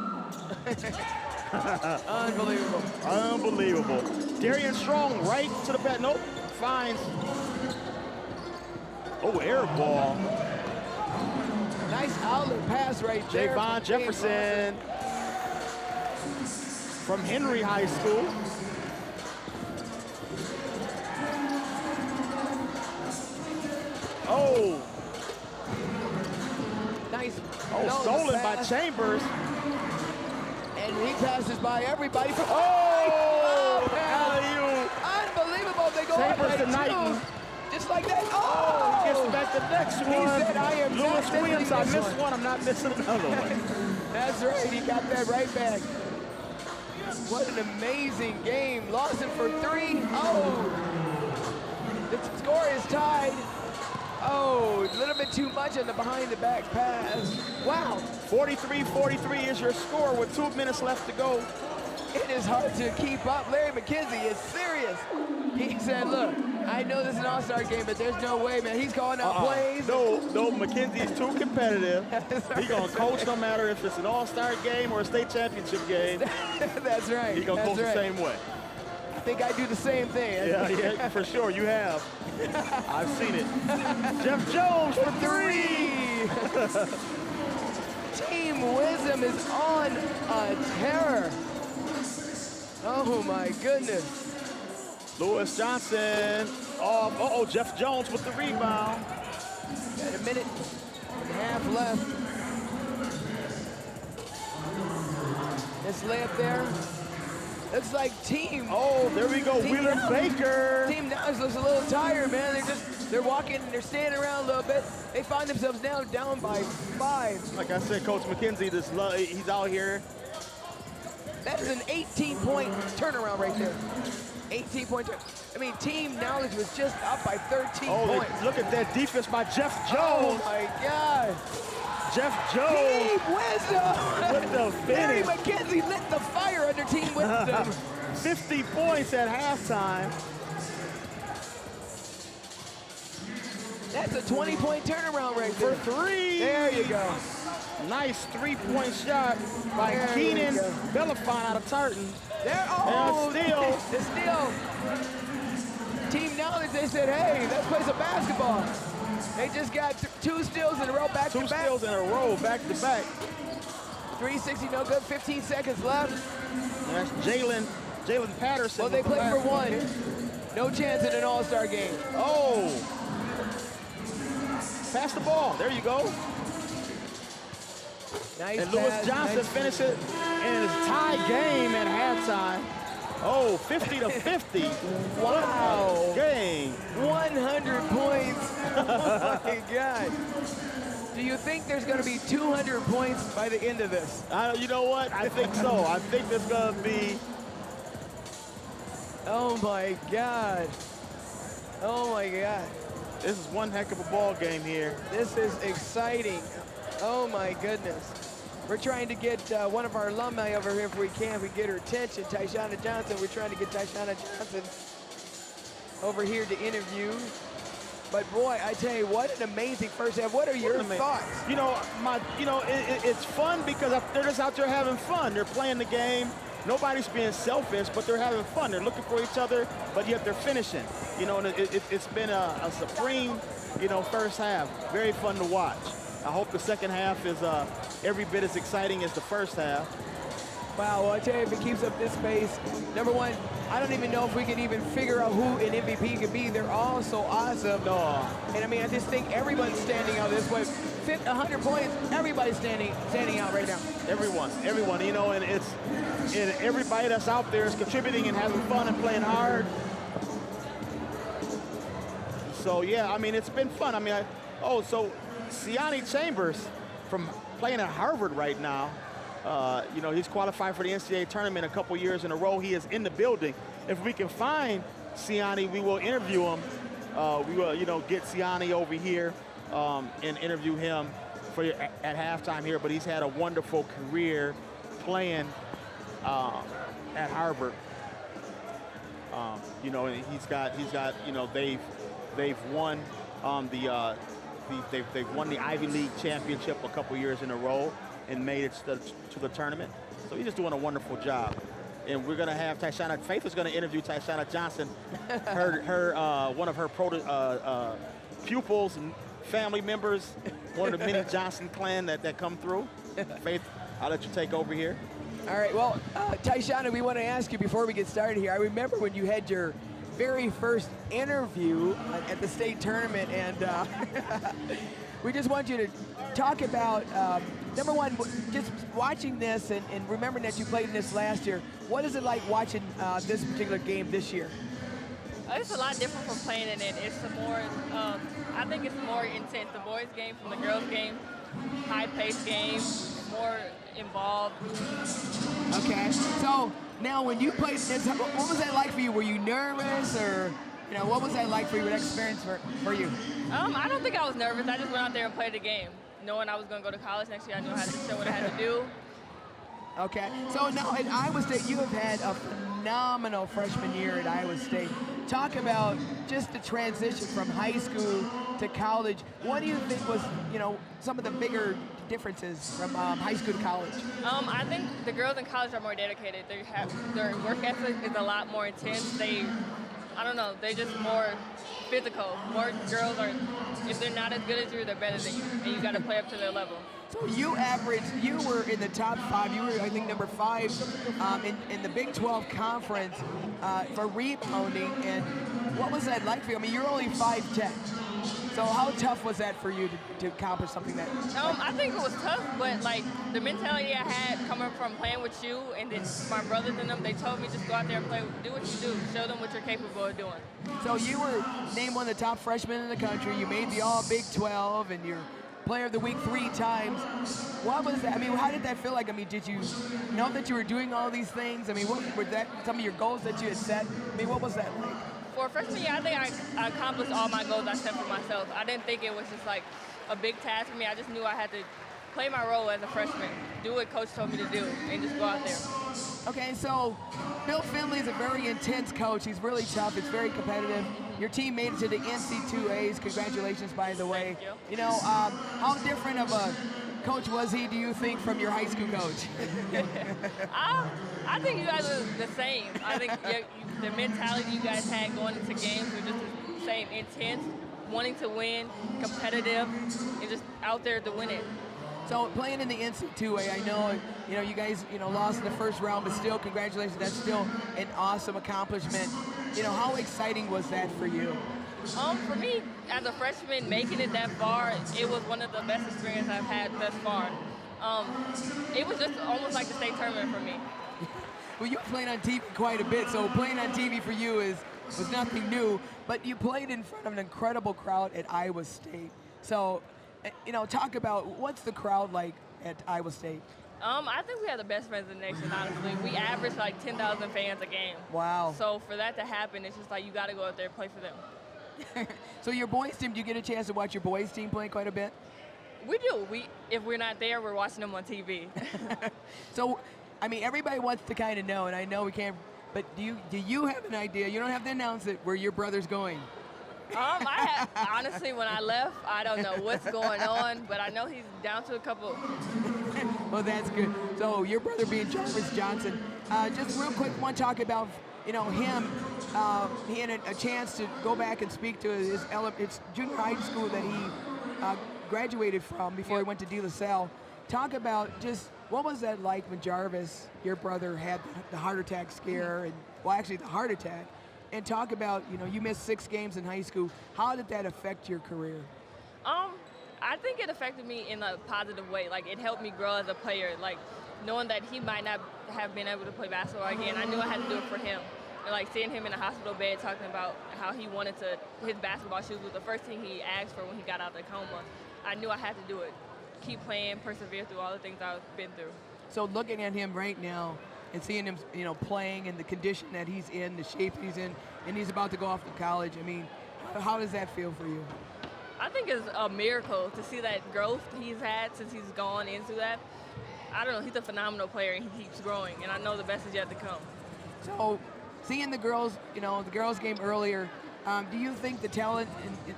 Unbelievable. Unbelievable. Darian Strong right to the bat. Nope, finds. Oh, air ball. Nice outlet pass right there. Javon Jefferson from Henry High School. Oh. Nice. Oh, stolen by Chambers. And he passes by everybody. Oh, alley-oop. Unbelievable. They go Chambers up to by Knighton. 2. Just like that. Oh, he gets back the next one. He said, I am Lewis not Williams, I missing missed one. I'm not missing another one. That's right. He got that right back. What an amazing game. Lawson for 3. Oh. The score is tied. Oh, a little bit too much on the behind-the-back pass. Wow. 43-43 is your score with 2 minutes left to go. It is hard to keep up. Larry McKenzie is serious. He said, look, I know this is an all-star game, but there's no way, man. He's calling out plays. No, McKenzie's too competitive. He's going to coach no matter if it's an all-star game or a state championship game. That's right. He's going to coach the same way. I think I do the same thing. Yeah, for sure. You have. I've seen it. Jeff Jones for 3. Team Wisdom is on a tear. Oh, my goodness. Lewis Johnson off. Uh-oh, Jeff Jones with the rebound. Got a minute and a half left. This layup there. Looks like team. Oh, there we go, Wheeler Baker. Team Knowledge looks a little tired, man. They're walking, they're standing around a little bit. They find themselves now down by 5. Like I said, Coach McKenzie, he's out here. That is an 18-point turnaround right there. 18-point I mean, team knowledge was just up by 13 points. Look at that defense by Jeff Jones. Oh, my God. Jeff Jones. Team Wisdom. With the Larry finish. McKenzie lit the fire under Team Wisdom. 50 points at halftime. That's a 20-point turnaround right there. For three. There you go. Nice three-point shot by Keenan Belafont out of Tartan. There, the steal. Team Knowledge, they said, hey, let's play some basketball. They just got 2 steals in a row back to back. 2 steals in a row back to back. 360, no good, 15 seconds left. That's Jalen Patterson. Well, they played for 1. No chance in an all-star game. Oh. Pass the ball, there you go. Nice and Lewis pass, Johnson nice finishes in his tie game at halftime. Oh, 50 to 50. Wow. Game. 100 points. Oh my God. Do you think there's going to be 200 points by the end of this? You know what? I think so. I think there's going to be. Oh my God. Oh my God. This is one heck of a ball game here. This is exciting. Oh my goodness. We're trying to get one of our alumni over here if we can. If we get her attention, Tana Johnson. We're trying to get Tana Johnson over here to interview. But boy, I tell you, what an amazing first half. What are your thoughts? You know, it's fun because they're just out there having fun. They're playing the game. Nobody's being selfish, but they're having fun. They're looking for each other, but yet they're finishing. You know, and it's been a supreme, first half. Very fun to watch. I hope the second half is every bit as exciting as the first half. Wow, well, I tell you, if it keeps up this pace, number one, I don't even know if we can even figure out who an MVP could be. They're all so awesome. And I mean, I just think everyone's standing out this way. 100 points, everybody's standing out right now. Everyone, and everybody that's out there is contributing and having fun and playing hard. So yeah, I mean, it's been fun. I mean, so Seani Chambers from playing at Harvard right now. He's qualified for the NCAA tournament a couple years in a row. He is in the building. If we can find Seani, we will interview him. We will, get Seani over here and interview him at halftime here. But he's had a wonderful career playing at Harvard. And he's got, they've won they've won the Ivy League championship a couple years in a row and made it to the tournament. So he's just doing a wonderful job. And we're gonna have Tana. Faith is gonna interview Tana Johnson, one of her pupils and family members, one of the many Johnson clan that come through. Faith, I'll let you take over here. All right, well, Tana, we want to ask you before we get started here. I remember when you had your very first interview at the state tournament, and we just want you to talk about, number one, just watching this and remembering that you played in this last year. What is it like watching this particular game this year? It's a lot different from playing in it. It's a more, I think it's more intense. The boys' game from the girls' game, high-paced game, more involved. Okay, so now when you played this, what was that like for you? Were you nervous, or what was that like for you? What experience for you? I don't think I was nervous. I just went out there and played the game, knowing I was going to go to college next year. I knew how to show what I had to do. Okay, so now at Iowa State, you have had a phenomenal freshman year at Iowa State. Talk about just the transition from high school to college. What do you think was, some of the bigger differences from high school to college? I think the girls in college are more dedicated. Their work ethic is a lot more intense. They're just more physical. More girls are, if they're not as good as you, they're better than you, and you got to play up to their level. So you were in the top 5. You were, I think, number 5 in the Big 12 conference for rebounding. And what was that like for you? I mean, you're only 5'10". So how tough was that for you to accomplish something that? I think it was tough, but the mentality I had coming from playing with you and then my brothers and them, they told me just go out there and play, do what you do, show them what you're capable of doing. So you were named one of the top freshmen in the country. You made the All Big 12, and you're Player of the Week 3 times. What was that? I mean, how did that feel like? I mean, did you know that you were doing all these things? I mean, what were that some of your goals that you had set? I mean, what was that like? For freshman year, I think I accomplished all my goals I set for myself. I didn't think it was just like a big task for me. I just knew I had to play my role as a freshman, do what coach told me to do, and just go out there. Okay, so Bill Finley is a very intense coach. He's really tough. It's very competitive. Your team made it to the NC2As. Congratulations, by the way. Thank you. You know, how different of a coach was he, do you think, from your high school coach? I think you guys are the same. I think the mentality you guys had going into games was just the same, intense, wanting to win, competitive, and just out there to win it. So playing in the NC2A, I know, you guys, lost in the first round, but still, congratulations. That's still an awesome accomplishment. How exciting was that for you? For me, as a freshman, making it that far, it was one of the best experiences I've had thus far. It was just almost like the state tournament for me. Well, you played on TV quite a bit, so playing on TV for you was nothing new, but you played in front of an incredible crowd at Iowa State. So, talk about what's the crowd like at Iowa State? I think we have the best fans in the nation, honestly. We average like 10,000 fans a game. Wow. So for that to happen, it's just like you got to go out there and play for them. So your boys team, do you get a chance to watch your boys team play quite a bit? We do. If we're not there, we're watching them on TV. So, I mean, everybody wants to kind of know, and I know we can't, but do you have an idea? You don't have to announce it, where your brother's going. Honestly, when I left, I don't know what's going on, but I know he's down to a couple. Well, that's good. So your brother being Jarvis Johnson, just real quick, want to talk about, him. He had a chance to go back and speak to his junior high school that he graduated from before he went to De La Salle. Talk about just what was that like when Jarvis, your brother, had the heart attack scare, and actually the heart attack. And talk about, you missed 6 games in high school. How did that affect your career? I think it affected me in a positive way. Like, it helped me grow as a player. Like, knowing that he might not have been able to play basketball again, I knew I had to do it for him. And, like, seeing him in a hospital bed talking about how he wanted his basketball shoes was the first thing he asked for when he got out of the coma. I knew I had to do it. Keep playing, persevere through all the things I've been through. So looking at him right now, and seeing him, playing in the condition that he's in, the shape he's in, and he's about to go off to college. I mean, how does that feel for you? I think it's a miracle to see that growth he's had since he's gone into that. I don't know, he's a phenomenal player and he keeps growing, and I know the best is yet to come. So, seeing the girls, the girls game earlier, do you think the talent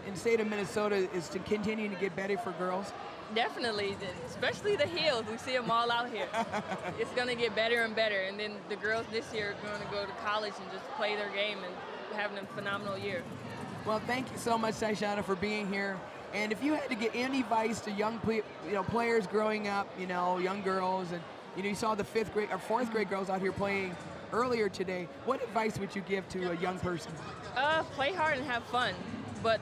in the state of Minnesota is to continue to get better for girls? Definitely, especially the heels. We see them all out here. It's going to get better and better. And then the girls this year are going to go to college and just play their game and having a phenomenal year. Well, thank you so much, Tyshana, for being here. And if you had to give any advice to young players growing up, young girls, and you saw the 5th grade or 4th grade girls out here playing earlier today, what advice would you give to a young person? Play hard and have fun, but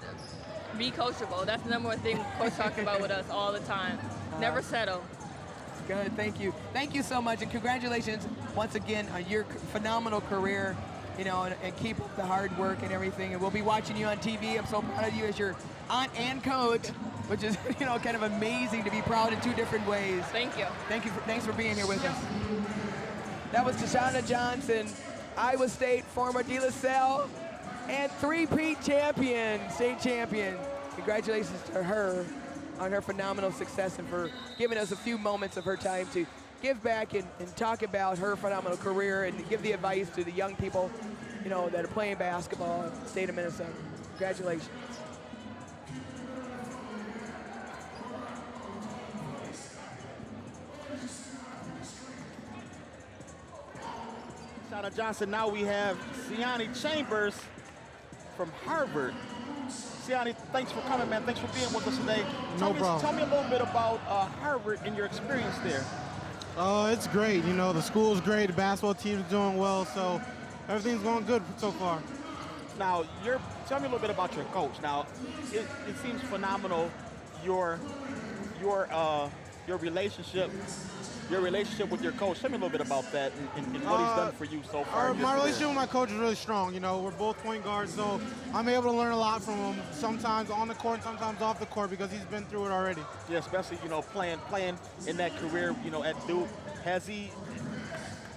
be coachable. That's the number one thing Coach talks about with us all the time. Never settle. Good, thank you. Thank you so much, and congratulations once again on your phenomenal career, and keep up the hard work and everything. And we'll be watching you on TV. I'm so proud of you as your aunt and coach, which is, kind of amazing to be proud in 2 different ways. Thank you. Thanks for being here with us. That was Tana Johnson, Iowa State, former De La Salle, and 3-peat champion, state champion. Congratulations to her on her phenomenal success and for giving us a few moments of her time to give back and talk about her phenomenal career and give the advice to the young people, that are playing basketball in the state of Minnesota. Congratulations. Tana Johnson, now we have Seani Chambers from Harvard. Seani, thanks for coming, man. Thanks for being with us today. No problem. Tell me a little bit about Harvard and your experience there. It's great. The school's great. The basketball team's doing well, so everything's going good so far. Now, tell me a little bit about your coach. Now, it seems phenomenal, your relationship your relationship with your coach. Tell me a little bit about that and what he's done for you so far. My relationship with my coach is really strong. You know, we're both point guards, so I'm able to learn a lot from him, sometimes on the court and sometimes off the court because he's been through it already. Yeah, especially, you know, playing in that career, you know, at Duke.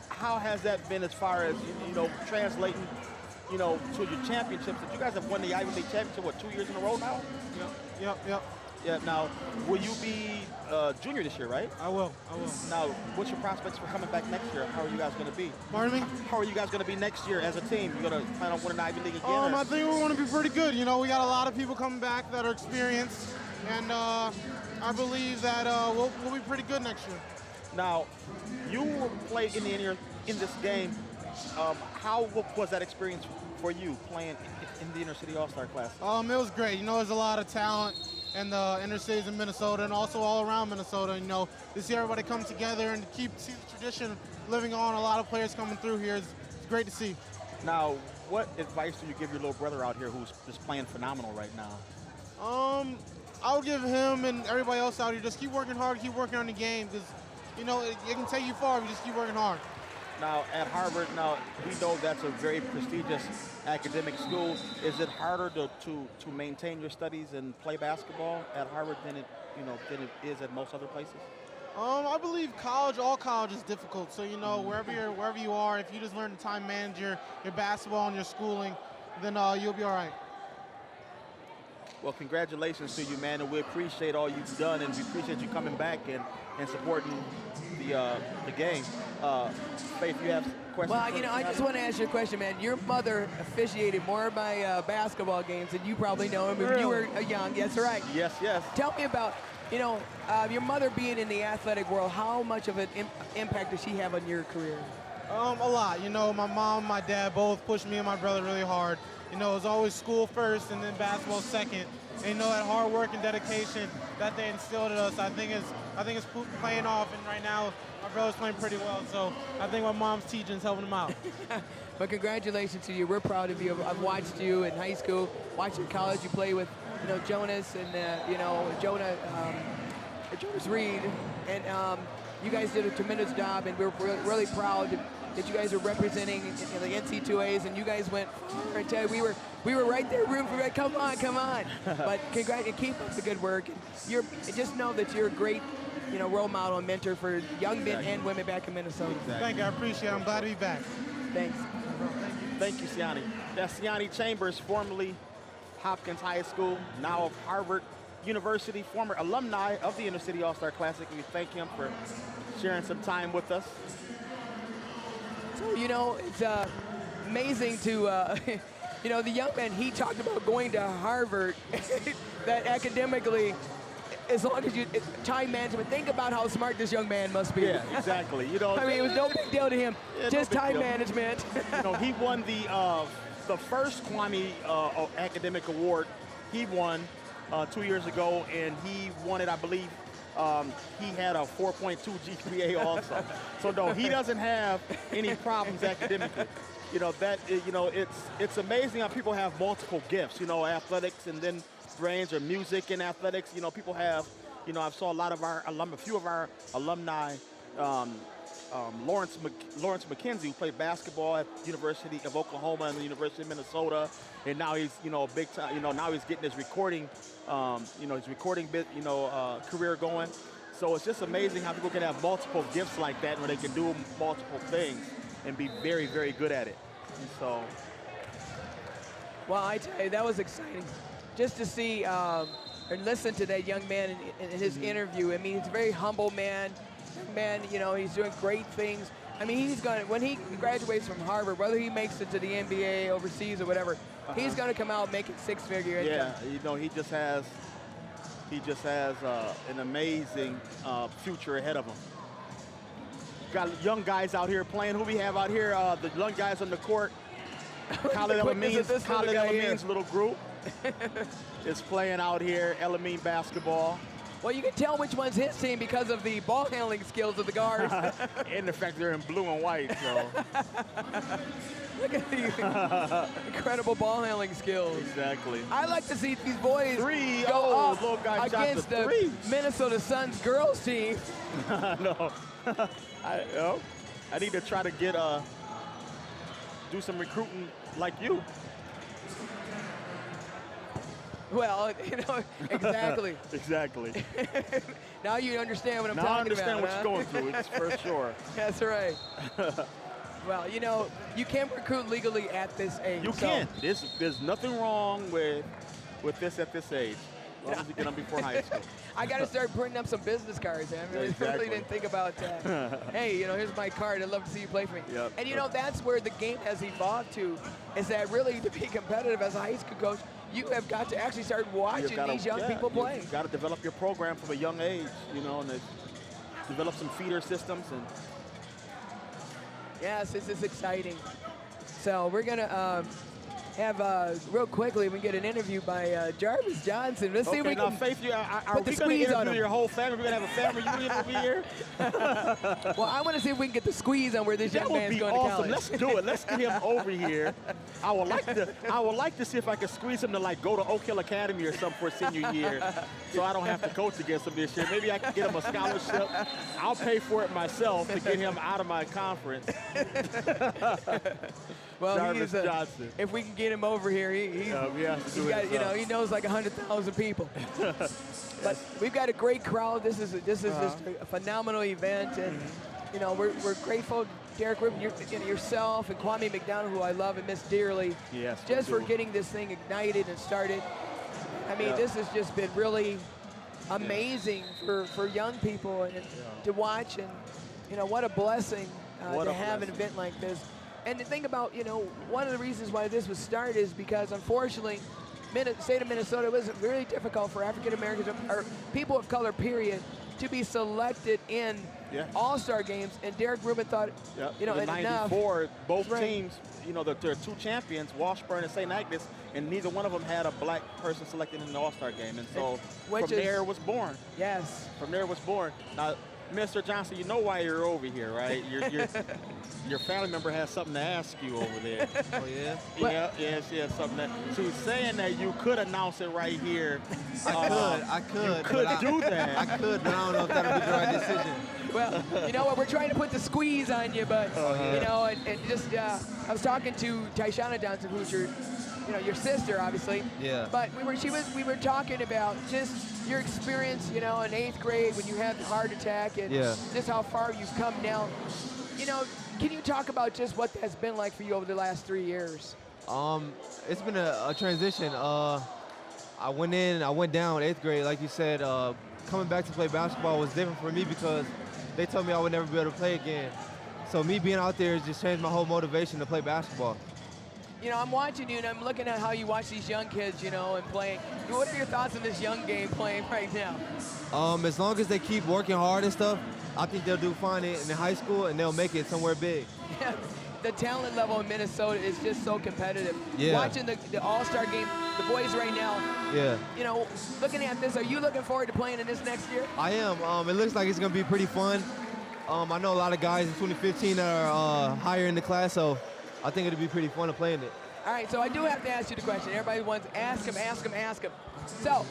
How has that been as far as, you know, translating, you know, to your championships? That you guys have won the Ivy League championship, what, 2 years in a row now? Yep. Yeah, now, will you be junior this year, right? I will. Now, what's your prospects for coming back next year? How are you guys going to be? Pardon me? How are you guys going to be next year as a team? You going to plan on winning the Ivy League again? I think we're going to be pretty good. You know, we got a lot of people coming back that are experienced, and I believe that we'll be pretty good next year. Now, you played in this game. How was that experience for you playing in the Inner City All-Star Classic? It was great. You know, there's a lot of talent in the inner cities in Minnesota and also all around Minnesota. You know, to see everybody come together and see the tradition living on, a lot of players coming through here is great to see. Now, what advice do you give your little brother out here who's just playing phenomenal right now? I would give him and everybody else out here just keep working hard, keep working on the game, because, you know, it can take you far if you just keep working hard. Now, at Harvard, we know that's a very prestigious academic school. Is it harder to maintain your studies and play basketball at Harvard than it is at most other places? I believe all college is difficult. So, you know, wherever you are, if you just learn to time manage your basketball and your schooling, then you'll be all right. Well, congratulations to you, man, and we appreciate all you've done, and we appreciate you coming back and supporting the game. Faith, you have questions? Well, you know, I just want to ask you a question, man. Your mother officiated more of my basketball games than you probably know. I mean, when you were young. That's right. Yes. Tell me about, you know, your mother being in the athletic world. How much of an impact does she have on your career? A lot. You know, my mom and my dad both pushed me and my brother really hard. You know, it was always school first and then basketball second. And, you know, that hard work and dedication that they instilled in us, I think it's playing off. And right now, my brother's playing pretty well. So I think my mom's teaching is helping him out. But congratulations to you. We're proud of you. I've watched you in high school, watched you in college. You play with, you know, Jonas and, you know, Jonas Reed. And you guys did a tremendous job, and we're really proud that you guys are representing the NC2As, and you guys went far. I tell you, we were right there rooting for you. Come on. But congrats, and keep up the good work. And just know that you're a great, you know, role model and mentor for young men and women back in Minnesota. Exactly. Thank you. I appreciate it. I'm glad to be back. Thanks. Thank you, Seani. That's Seani Chambers, formerly Hopkins High School, now of Harvard University, former alumni of the Inner City All-Star Classic. We thank him for sharing some time with us. So, you know, it's amazing to, you know, the young man, he talked about going to Harvard, that academically, as long as time management, think about how smart this young man must be. Yeah, exactly. You know, I mean, it was no big deal to him, just time management. You know, he won the first Kwame academic award. He won 2 years ago, and he won it, I believe. He had a 4.2 GPA also. So no, he doesn't have any problems academically. You know, it's amazing how people have multiple gifts, you know, athletics and then brains, or music and athletics. You know, people have, you know, I've saw a few of our alumni, Lawrence McKenzie, who played basketball at the University of Oklahoma and the University of Minnesota, and now he's, you know, big time, you know, now he's getting his recording, career going. So it's just amazing how people can have multiple gifts like that, where they can do multiple things and be very, very good at it. And so, well, I tell you, that was exciting, just to see or listen to that young man in his interview. I mean, he's a very humble man. You know, he's doing great things. I mean, when he graduates from Harvard, whether he makes it to the NBA, overseas, or whatever, he's going to come out making six-figure income. Yeah, you know, he just has an amazing future ahead of him. Got young guys out here playing. Who we have out here? The young guys on the court. Khid Elamine's little group is playing out here, Elamine basketball. Well, you can tell which one's his team because of the ball handling skills of the guards. And the fact they're in blue and white, so. Look at the incredible ball handling skills. Exactly. I like to see these boys go up little guy against the three. Minnesota Suns girls team. No. I need to try to get do some recruiting like you. Well, you know, exactly. Exactly. Now you understand what I'm now talking I understand about. what you're going through, it's for sure. That's right. Well, you know, you can recruit legally at this age. You can. There's nothing wrong with this at this age, as long as you get them before high school. I got to start printing up some business cards. I really, Exactly. really didn't think about that. Hey, you know, here's my card. I'd love to see you play for me. Yep. And, you know, that's where the game has evolved to, is that really to be competitive as a high school coach, you have got to actually start watching these young people play. You've got to develop your program from a young age, you know, and develop some feeder systems. And yes, this is exciting. So we're going to have, real quickly, we get an interview by Jarvis Johnson. Let's see if we can Faith, are put the we going to squeeze on interview him. your whole family? We're going to have a family reunion over here? Well, I want to see if we can get the squeeze on where this young man's going to college. Let's do it. Let's get him over here. I would like to see if I can squeeze him to like go to Oak Hill Academy or something for senior year, so I don't have to coach against him this year. Maybe I can get him a scholarship. I'll pay for it myself to get him out of my conference. Well, Jarvis Johnson. If we can get him over here, he's got, you know, he knows like 100,000 people. But we've got a great crowd. This is just a phenomenal event, and you know we're grateful, Derek Reuben, yourself, and Kwame McDonald, who I love and miss dearly, just for getting this thing ignited and started. I mean, this has just been really amazing for young people and to watch, and you know what a blessing to have an event like this. And to think about, you know, one of the reasons why this was started is because, unfortunately, the state of Minnesota, it was really difficult for African Americans or people of color, period, to be selected in all-star games. And Derek Reuben thought, you know, in enough. '94, both teams, you know, there are two champions, Washburn and St. Agnes, and neither one of them had a black person selected in the all-star game. And so there it was born. Yes. From there it was born. Now, Mr. Johnson, you know why you're over here, right? Your family member has something to ask you over there. Oh, yeah? Yeah, she has something that. She's saying that you could announce it right here. I could. You could do that. I could, but I don't know if that would be the right decision. Well, you know what? We're trying to put the squeeze on you, but, you know, and just, I was talking to Tana Johnson, who's your sister, obviously. Yeah. But we were talking about just your experience, you know, in 8th grade when you had the heart attack and just how far you've come now. You know, can you talk about just what that's been like for you over the last 3 years? It's been a transition. I went in, I went down 8th grade, like you said. Coming back to play basketball was different for me because they told me I would never be able to play again. So me being out there has just changed my whole motivation to play basketball. You know, I'm watching you, and I'm looking at how you watch these young kids, you know, and playing. What are your thoughts on this young game playing right now? As long as they keep working hard and stuff, I think they'll do fine in high school, and they'll make it somewhere big. Yeah, the talent level in Minnesota is just so competitive. Yeah. Watching the All-Star game, the boys right now. Yeah. You know, looking at this, are you looking forward to playing in this next year? I am. It looks like it's going to be pretty fun. I know a lot of guys in 2015 that are higher in the class, so I think it'll be pretty fun to play in it. All right, so I do have to ask you the question. Everybody wants to ask him. So,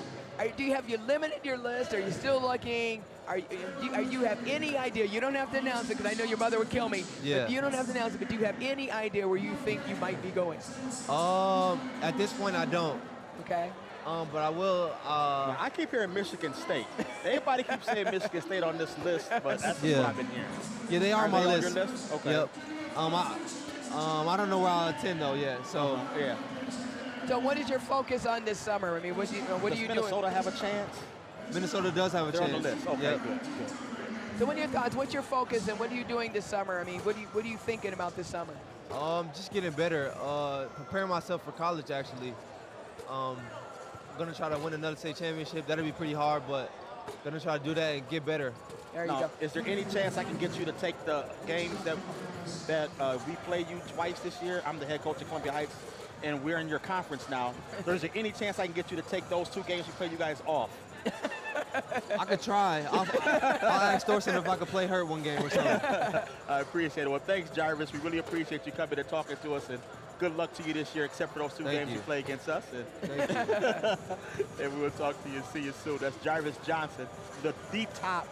do you have you limited your list? Are you still looking? Are you have any idea? You don't have to announce it because I know your mother would kill me. Yeah. But you don't have to announce it, but do you have any idea where you think you might be going? At this point, I don't. Okay. But I will. I keep hearing Michigan State. Everybody keeps saying Michigan State on this list, but that's what I've been hearing. Yeah, they are on my list. On your list? Okay. Yep. I don't know where I'll attend though yet. So yeah. So what is your focus on this summer? I mean, what are you doing? Does Minnesota have a chance? Minnesota does have a chance. They're on the list. Okay, yep. good. So what are your thoughts? What's your focus, and what are you doing this summer? I mean, what are you thinking about this summer? Just getting better. Preparing myself for college actually. Gonna try to win another state championship. That'll be pretty hard, but gonna try to do that and get better. There you go. Is there any chance I can get you to take the games that we play you twice this year? I'm the head coach at Columbia Heights, and we're in your conference now. Is there any chance I can get you to take those 2 games we play you guys off? I could try. I'll ask Thorson if I could play hurt one game or something. I appreciate it. Well, thanks, Jarvis. We really appreciate you coming and talking to us, and good luck to you this year, except for those two games you play against us. And, and we will talk to you and see you soon. That's Jarvis Johnson, the top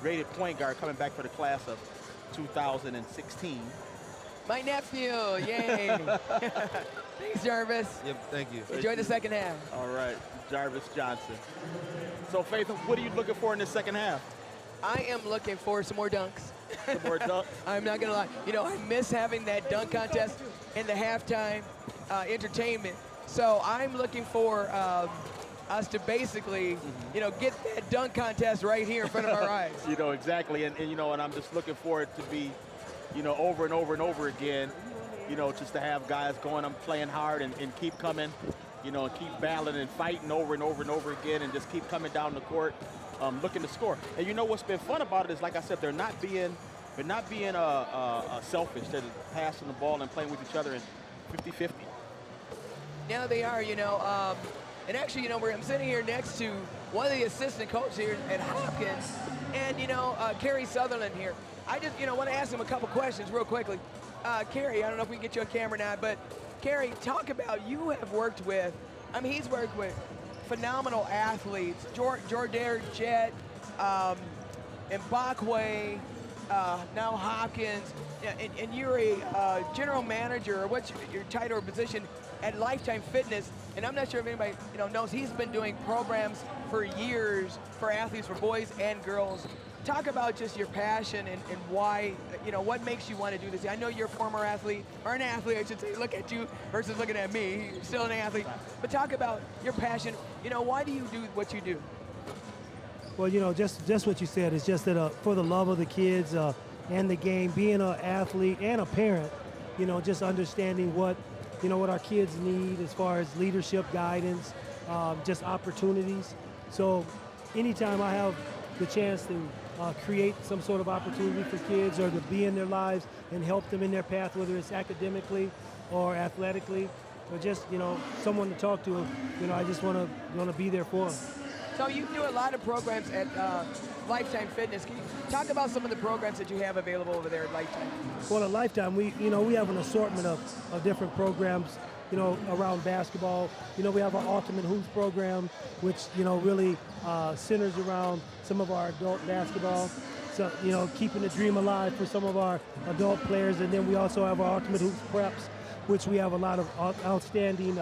rated point guard coming back for the class of 2016. My nephew, yay. Thanks, Jarvis. Yep, thank you. Enjoy the second half. All right, Jarvis Johnson. So, Faith, what are you looking for in the second half? I am looking for some more dunks. Some more dunks? I'm not going to lie. You know, I miss having that dunk contest in the halftime entertainment. So I'm looking for us to basically, you know, get that dunk contest right here in front of our eyes. You know, exactly. And, you know, and I'm just looking for it to be, you know, over and over and over again, you know, just to have guys going and playing hard and keep coming, you know, and keep battling and fighting over and over and over again and just keep coming down the court, looking to score. And you know what's been fun about it is, like I said, they're not being selfish. They're passing the ball and playing with each other in 50-50. Yeah, they are, you know. And actually, you know, I'm sitting here next to one of the assistant coaches here at Hopkins, and, you know, Carrie Sutherland here. I just, you know, want to ask him a couple questions real quickly. Carrie, I don't know if we can get you on camera now, but Carrie, talk about, you have worked with, I mean, he's worked with phenomenal athletes, Jordair Jett, Mbakwe, now Hopkins, and you're a general manager, or what's your title or position at Lifetime Fitness, and I'm not sure if anybody, you know, knows he's been doing programs for years for athletes, for boys and girls. Talk about just your passion and why, you know, what makes you want to do this. I know you're a former athlete, or an athlete, I should say. Look at you versus looking at me. You're still an athlete. But talk about your passion. You know, why do you do what you do? Well, you know, just what you said. It's just that for the love of the kids and the game, being an athlete and a parent, you know, just understanding what, you know, what our kids need as far as leadership, guidance, just opportunities. So anytime I have the chance to create some sort of opportunity for kids or to be in their lives and help them in their path, whether it's academically or athletically, or just, you know, someone to talk to, you know, I just want to be there for them. So you do a lot of programs at Lifetime Fitness. Can you talk about some of the programs that you have available over there at Lifetime? Well, at Lifetime, we have an assortment of different programs, you know, around basketball. You know, we have our Ultimate Hoops program, which, you know, really centers around some of our adult basketball. So, you know, keeping the dream alive for some of our adult players. And then we also have our Ultimate Hoops Preps, which we have a lot of outstanding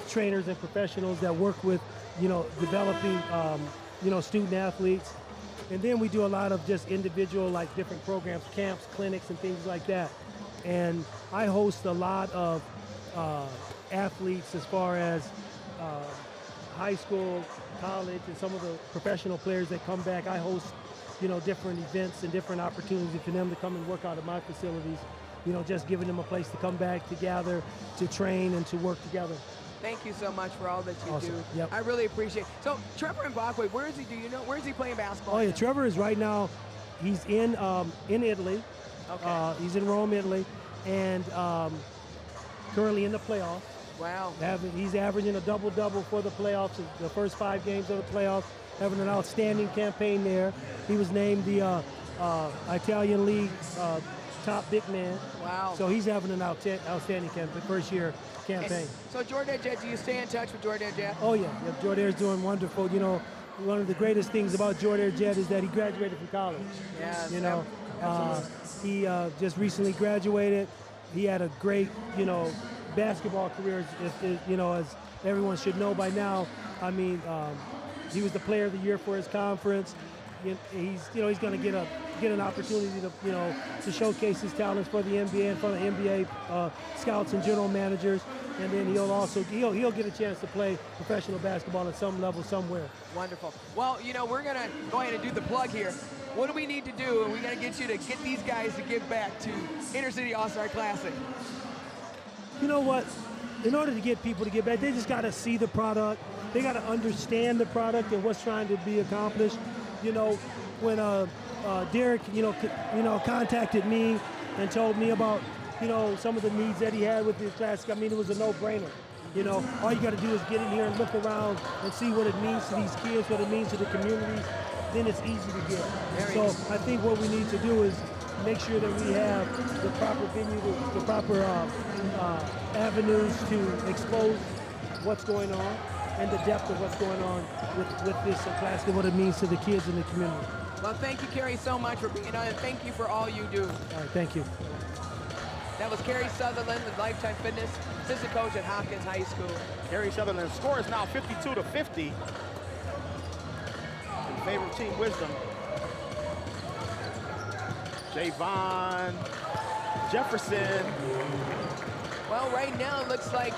trainers and professionals that work with, you know, developing, you know, student athletes. And then we do a lot of just individual, like different programs, camps, clinics, and things like that. And I host a lot of athletes as far as high school, college, and some of the professional players that come back. I host, you know, different events and different opportunities for them to come and work out at my facilities, you know, just giving them a place to come back together, to train and to work together. Thank you so much for all that you Awesome. do. Yep. I really appreciate it. So Trevor Mbakwe, where is he? Do you know? Where is he playing basketball? Oh yeah, Trevor is right now, he's in Italy. Okay. He's in Rome, Italy, and currently in the playoffs. Wow. He's averaging a double-double for the playoffs, the first 5 games of the playoffs, having an outstanding campaign there. He was named the Italian League top big man. Wow. So he's having an outstanding first year campaign. So Jordair Jett, do you stay in touch with Jordair Jett? Oh yeah, Jordair's doing wonderful. You know, one of the greatest things about Jordair Jett is that he graduated from college. Yes, You know, absolutely. he just recently graduated. He had a great, you know, basketball career, you know, as everyone should know by now. I mean, he was the player of the year for his conference. He's going to get an opportunity to, you know, to showcase his talents for the NBA in front of NBA scouts and general managers, and then he'll get a chance to play professional basketball at some level somewhere. Wonderful. Well, you know, we're gonna go ahead and do the plug here. What do we need to do? And we gotta get you to get these guys to give back to Intercity All-Star Classic. You know what? In order to get people to get back, they just got to see the product. They got to understand the product and what's trying to be accomplished. You know, when Derek, contacted me and told me about, you know, some of the needs that he had with his classic, I mean, it was a no-brainer. You know, all you got to do is get in here and look around and see what it means to these kids, what it means to the community. Then it's easy to get. So I think what we need to do is make sure that we have the proper venue, the proper avenues to expose what's going on and the depth of what's going on with this class and what it means to the kids in the community. Well, thank you, Carrie, so much for being on, and thank you for all you do. All right, thank you. That was Carrie Sutherland, the Lifetime Fitness assistant coach at Hopkins High School. Carrie Sutherland's score is now 52-50 in favor of Team Wisdom. Javon Jefferson. Well, right now it looks like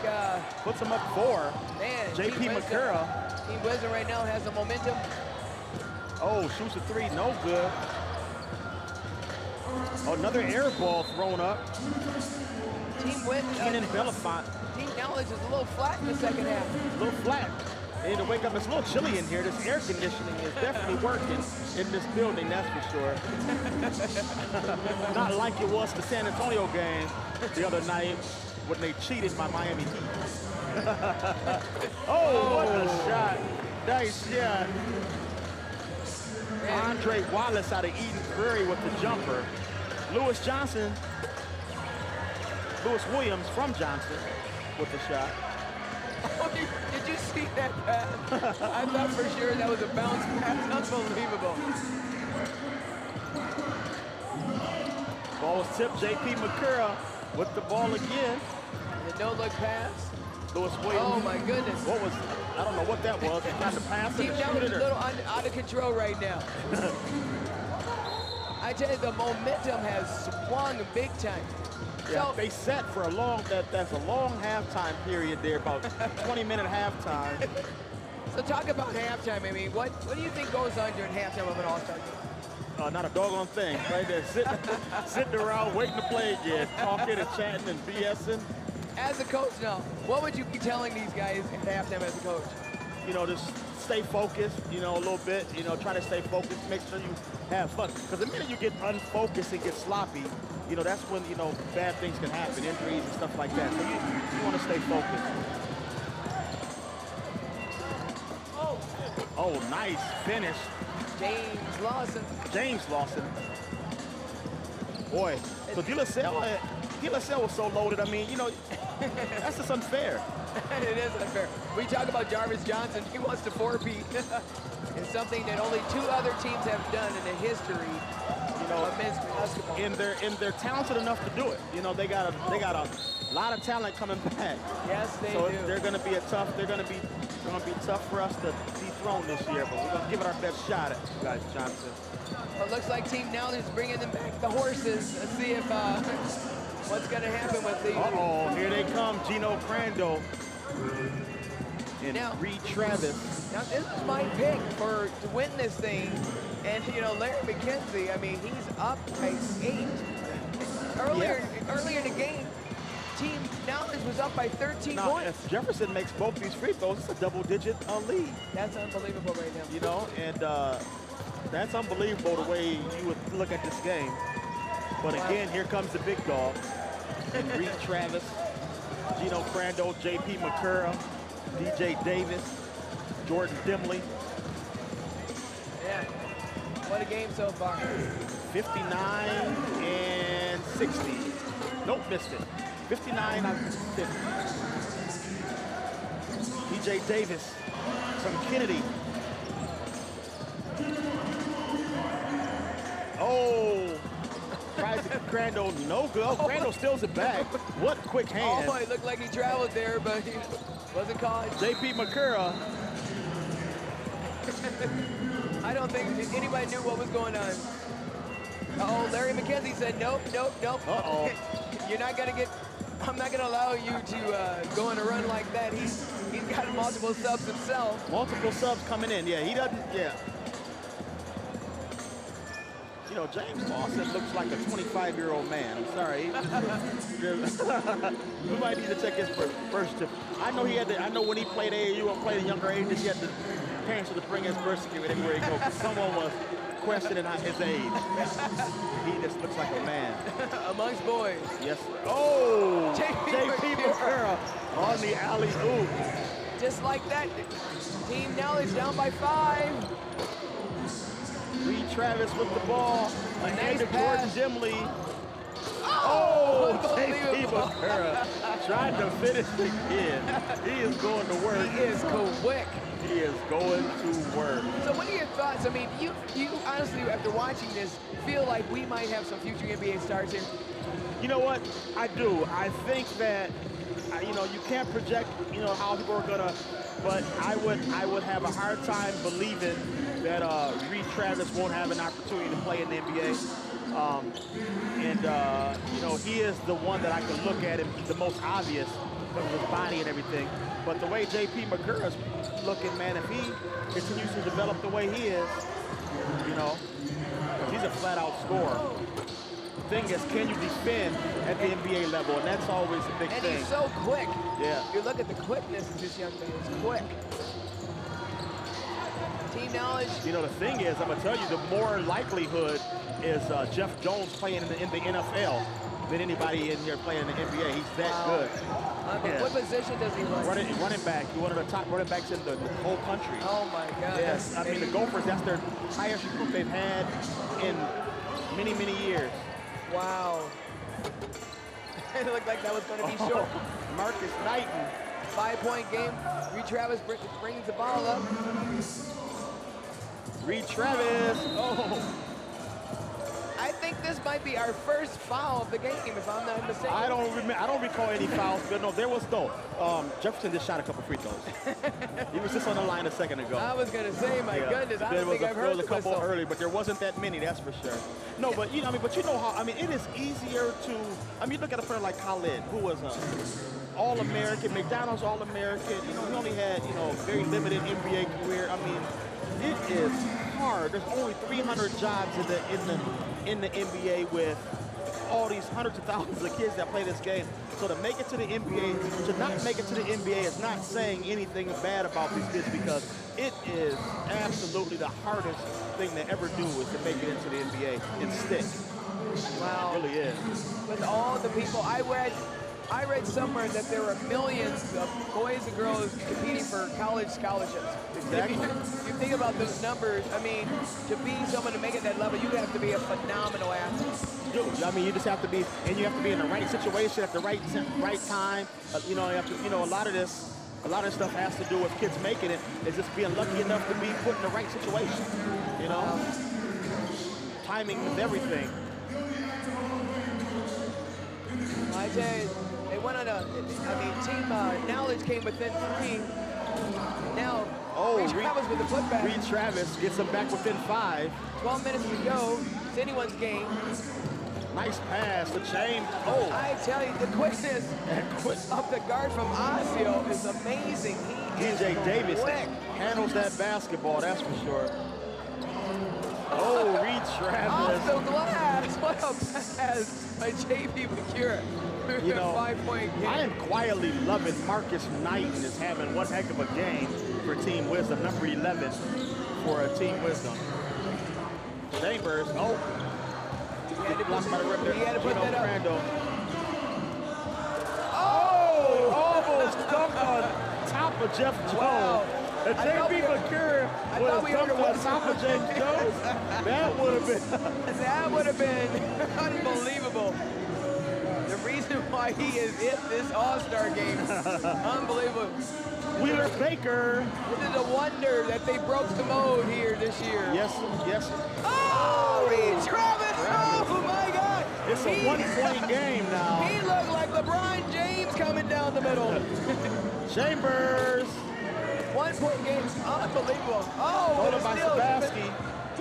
puts him up 4. Man, JP McCurra. Team Wisdom right now has the momentum. Oh, shoots a 3, no good. Oh, another air ball thrown up. Team Wisdom. Team Knowledge is a little flat in the second half. A little flat. They need to wake up. It's a little chilly in here. This air conditioning is definitely working in this building, that's for sure. Not like it was the San Antonio game the other night when they cheated by Miami Heat. Oh, what a shot. Nice shot. Andre Wallace out of Eden Prairie with the jumper. Lewis Williams from Johnson with the shot. Oh, did you see that pass? I thought for sure that was a bounce pass. Unbelievable. Ball was tipped. JP McCurra with the ball again. The no-look pass. Lewis Williams. Oh, my goodness. What was, I don't know what that was. He's trying to pass it Team or Knowledge shoot is it. a little out of control right now. I tell you, the momentum has swung big time. Yeah, So they set for a long, that's a long halftime period there, about 20-minute halftime. So talk about halftime. I mean, what do you think goes on during halftime of an All-Star game? Not a doggone thing. Right there, sitting around waiting to play again, talking and chatting and BSing. As a coach now, what would you be telling these guys at halftime as a coach? You know, just stay focused, you know, a little bit, you know, try to stay focused, make sure you have fun. Because the minute you get unfocused and get sloppy, you know, that's when, you know, bad things can happen, injuries and stuff like that. So you want to stay focused. Oh, nice finish. James Lawson. Boy, so De La Salle was so loaded. I mean, you know, that's just unfair. It is unfair. We talk about Jarvis Johnson. He wants to 4-peat. It's something that only 2 other teams have done in the history of men's basketball. And they're talented enough to do it. You know, they got a lot of talent coming back. Yes, they so do. They're going to be tough for us to dethrone this year, but we're going to give it our best shot at Jarvis Johnson. Well, it looks like Team Knowledge is bringing them back the horses. Let's see if what's going to happen with the. Uh-oh, here they come, Gino Crandall and Reed Travis. Now this is my pick to win this thing, and you know Larry McKenzie. I mean, he's up by 8. Earlier in the game, Team Knowledge was up by 13 points. If Jefferson makes both these free throws, it's a double-digit lead. That's unbelievable right now. You know, and that's unbelievable the way you would look at this game. But again, here comes the big dog. And Reed Travis, Gino Crandall, JP McCurra, DJ Davis, Jordan Dimley. Yeah, what a game so far. 59 and 60. Nope, missed it. 59 out of 50. DJ Davis from Kennedy. Oh, tries to Crandall, no good. Oh, Crandall steals it back. What quick hand. Oh, it looked like he traveled there, but he wasn't caught. JP McCurra. I don't think anybody knew what was going on. Uh-oh, Larry McKenzie said, nope. Uh-oh. You're not going to get, I'm not going to allow you to go on a run like that. He's got multiple subs himself. Multiple subs coming in. Yeah, he doesn't, yeah. You know, James Lawson looks like a 25-year-old man. I'm sorry. We might need to check his birth certificate. I know when he played AAU and played at younger ages, he had the parents to bring his birth certificate everywhere he goes. Someone was questioning his age. He just looks like a man. Amongst boys. Yes. Oh! JP McCurra on the alley-oop. Just like that, Team Knowledge down by 5. Reed Travis with the ball. A hand to Jordan Dimley. Oh, JP McCurra tried to finish again. He is going to work. He is quick. He is going to work. So what are your thoughts? I mean, you honestly, after watching this, feel like we might have some future NBA stars here? You know what? I do. I think that, you know, you can't project, you know, how people are gonna, but I would have a hard time believing that Reed Travis won't have an opportunity to play in the NBA. You know, he is the one that I can look at, and the most obvious because of his body and everything. But the way JP McCurra is looking, man, if he continues to develop the way he is, you know, he's a flat-out scorer. The thing is, can you defend at the NBA level? And that's always a big thing. And he's so quick. Yeah. You look at the quickness of this young man. He's quick. Team Knowledge. You know, the thing is, I'm going to tell you, the more likelihood is Jeff Jones playing in the NFL than anybody in here playing in the NBA. He's that good. Yeah. What position does he run? Running back. He's one of the top running backs in the whole country. Oh, my God. Yes. I mean, the Gophers, that's their highest recruit they've had in many, many years. Wow. It looked like that was going to be short. Marcus Knighton. 5-point game. Reed Travis brings the ball up. Reed Travis. Oh. I think this might be our first foul of the game, if I'm not mistaken. I don't recall any fouls, but no, there was no. Jefferson just shot a couple free throws. He was just on the line a second ago. I was gonna say, my goodness, I don't think I've heard there was a couple early, but there wasn't that many, that's for sure. No, but you know, but you know how, I mean, it is easier to, you look at a player like Khalid, who was All-American, McDonald's All-American. You know, he only had, very limited NBA career. I mean, it is hard. There's only 300 jobs in the NBA with all these hundreds of thousands of kids that play this game. So to make it to the NBA, to not make it to the NBA is not saying anything bad about these kids, because it is absolutely the hardest thing to ever do is to make it into the NBA and stick. Wow. It really is. With all the people, I read somewhere that there are millions of boys and girls competing for college scholarships. Exactly. If you think about those numbers, I mean, to be someone to make it that level, you have to be a phenomenal athlete. I mean, you just have to be, and you have to be in the right situation at the right time. You have to, a lot of this stuff has to do with kids making it. It's just being lucky enough to be put in the right situation. Timing is everything. I tell you, they went on Team Knowledge came within 3. Now, Reed Travis with the putback. Reed Travis gets them back within 5. 12 minutes to go. It's anyone's game. Nice pass to Chambers. Oh! I tell you, the quickness of the guard from Osseo is amazing. DJ Davis handles that basketball, that's for sure. Oh, Reed Travis. Off the glass. What a pass by JP McCurra. 5-point game. I am quietly loving Marcus Knighton is having one heck of a game for Team Wisdom, number 11 for Team Wisdom. Chambers, He had to put that up. Crandall. Almost dunked on top of Jeff Jones. Wow. And JP McCurra was dunked on top of James Jones. That would have been unbelievable. The reason why he is in this All-Star game, unbelievable. Wheeler Baker. This is a wonder that they broke the mode here this year. Yes. Oh, Reed Travis! Oh my God! It's a one-point game now. He looked like LeBron James coming down the middle. Chambers. 1-point game, unbelievable. Oh, hold by Sebaski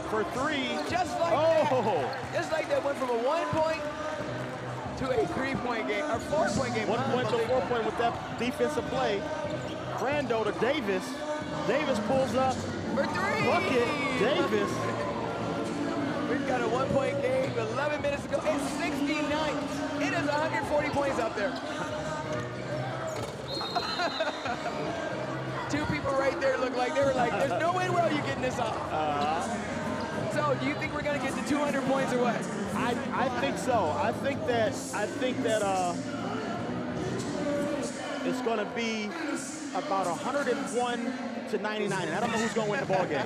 for 3. Just like that. Just like that, went from a 1-point to a 3-point game, or 4-point game. 1 point to 4 point with that defensive play. Crandall to Davis. Davis pulls up. For 3. Bucket. Davis. We've got a 1-point game, 11 minutes to go. It's 69. It is 140 points out there. 2 people right there look like they were like, there's no way in the world you're getting this off. So So, do you think we're going to get to 200 points or what? I think so. I think that it's going to be about 101 to 99, and I don't know who's going to win the ball game.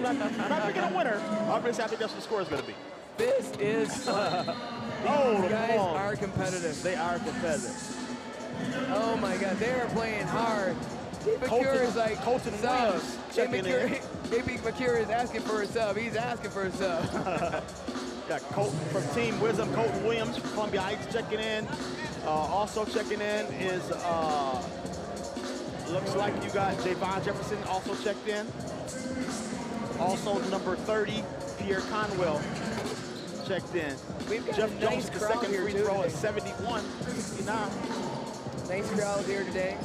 I'm not picking a winner. Obviously, I think that's what the score is going to be. This is fun. These guys are competitive. They are competitive. Oh my God, they are playing hard. McCure is like Colton Williams checking in. Maybe McCure is asking for a sub. He's asking for a sub. Got Colton from Team Wisdom, Colton Williams from Columbia Heights checking in. Also checking in is, looks like you got Javon Jefferson also checked in. Also number 30, Pierre Conwell checked in. We've got Jeff a Jones, nice the crowd second here free too throw today. at 71, 69. Nice crowd here today.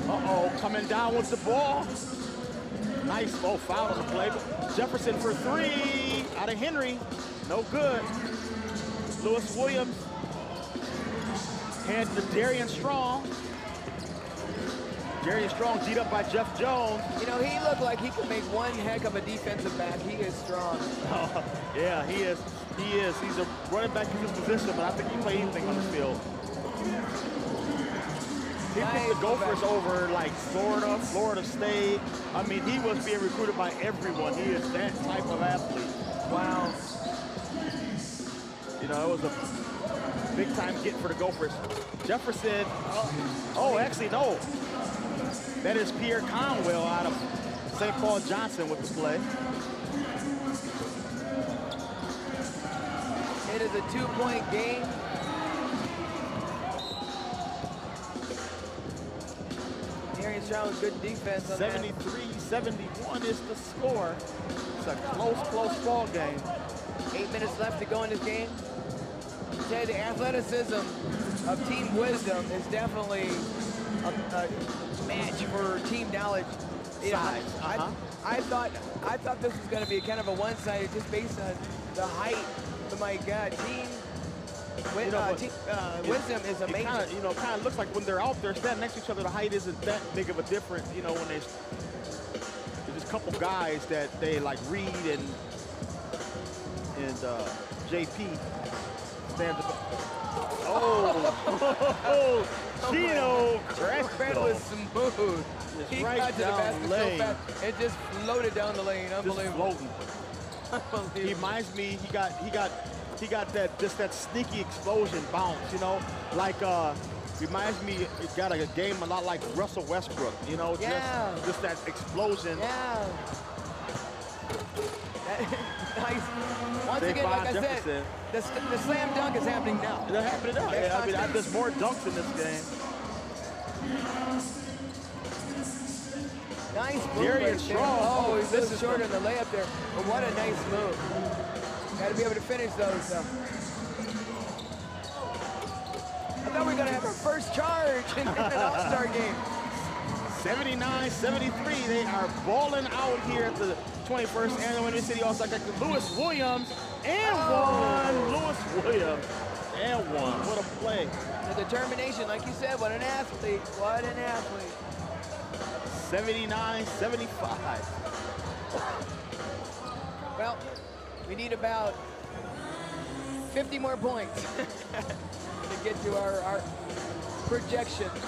Uh-oh, coming down with the ball. Nice foul on the play. Jefferson for three out of Henry. No good. Lewis Williams. Hand to Darian Strong. Darian Strong beat up by Jeff Jones. You know, he looked like he could make one heck of a defensive back. He is strong. Oh, yeah, he is. He is. He's a running back in his position, but I think he can play anything on the field. He picked the Gophers over like Florida, Florida State. I mean, he was being recruited by everyone. He is that type of athlete. Wow. You know, it was a big time get for the Gophers. Jefferson, actually, no. That is Pierre Conwell out of St. Paul Johnson with the play. It is a 2-point game. Darian Strong with good defense on 73-71 is the score. It's a close ball game. 8 minutes left to go in this game. I tell you, the athleticism of Team Wisdom is definitely a match for Team Knowledge. You know, I thought this was going to be kind of a one-sided just based on the height. But my God, Wisdom is amazing. It kind of looks like when they're out there standing next to each other, the height isn't that big of a difference. You know, when there's just a couple guys that they like Reed and JP stands up. Gino Crandall was smooth. He right got to the down basket lane. so fast and just floated down the lane. Unbelievable. He reminds me, he got that sneaky explosion bounce, you know, like reminds me, it got a game a lot like Russell Westbrook, you know, just that explosion. Yeah. Nice. Once again, like I said, the slam dunk is happening now. They're happening now. Yeah, I mean, there's more dunks in this game. Nice move. Darian Strong. Oh, he's a little short in the layup there, but what a nice move. Got to be able to finish those. I thought we were going to have our first charge in an all-star game. 79-73, they are balling out here at the 21st Annual Winter City All-Star Game. Lewis Williams and one. Lewis Williams and one. What a play. The determination, like you said, what an athlete. What an athlete. 79-75. Well, we need about 50 more points to get to our projections.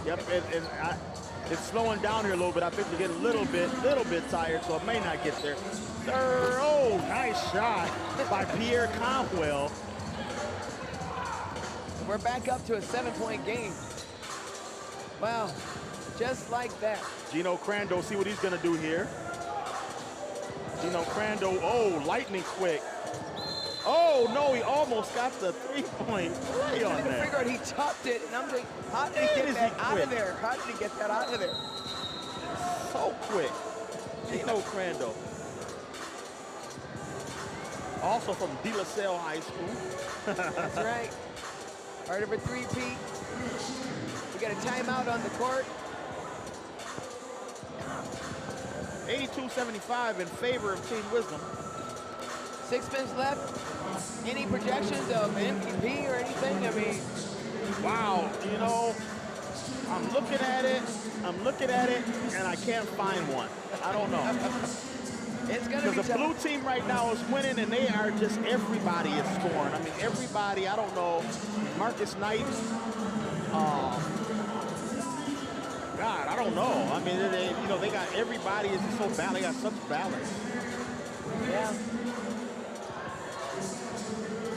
Yep, and it's slowing down here a little bit. I think we get a little bit tired, so it may not get there. Oh, nice shot by Pierre Conwell. We're back up to a 7-point game. Wow, just like that. Gino Crandall, see what he's gonna do here. Gino Crandall, oh, lightning quick. Oh, no, he almost got the three-point play on that. I figured he topped it, and I'm thinking, how did he get that out of there? How did he get that out of there? So quick. Gino Crandall. Also from De La Salle High School. That's right. Part of a three-peat. We got a timeout on the court. 82-75 in favor of Team Wisdom. 6 minutes left. Any projections of MVP or anything? I mean, wow, you know, I'm looking at it, and I can't find one. I don't know. It's gonna be because the tough. blue team right now is winning, and they are just, everybody is scoring. I mean, everybody, I don't know, Marcus Knight, God, I don't know. I mean, they got, everybody is just so balanced. They got such balance. Yeah.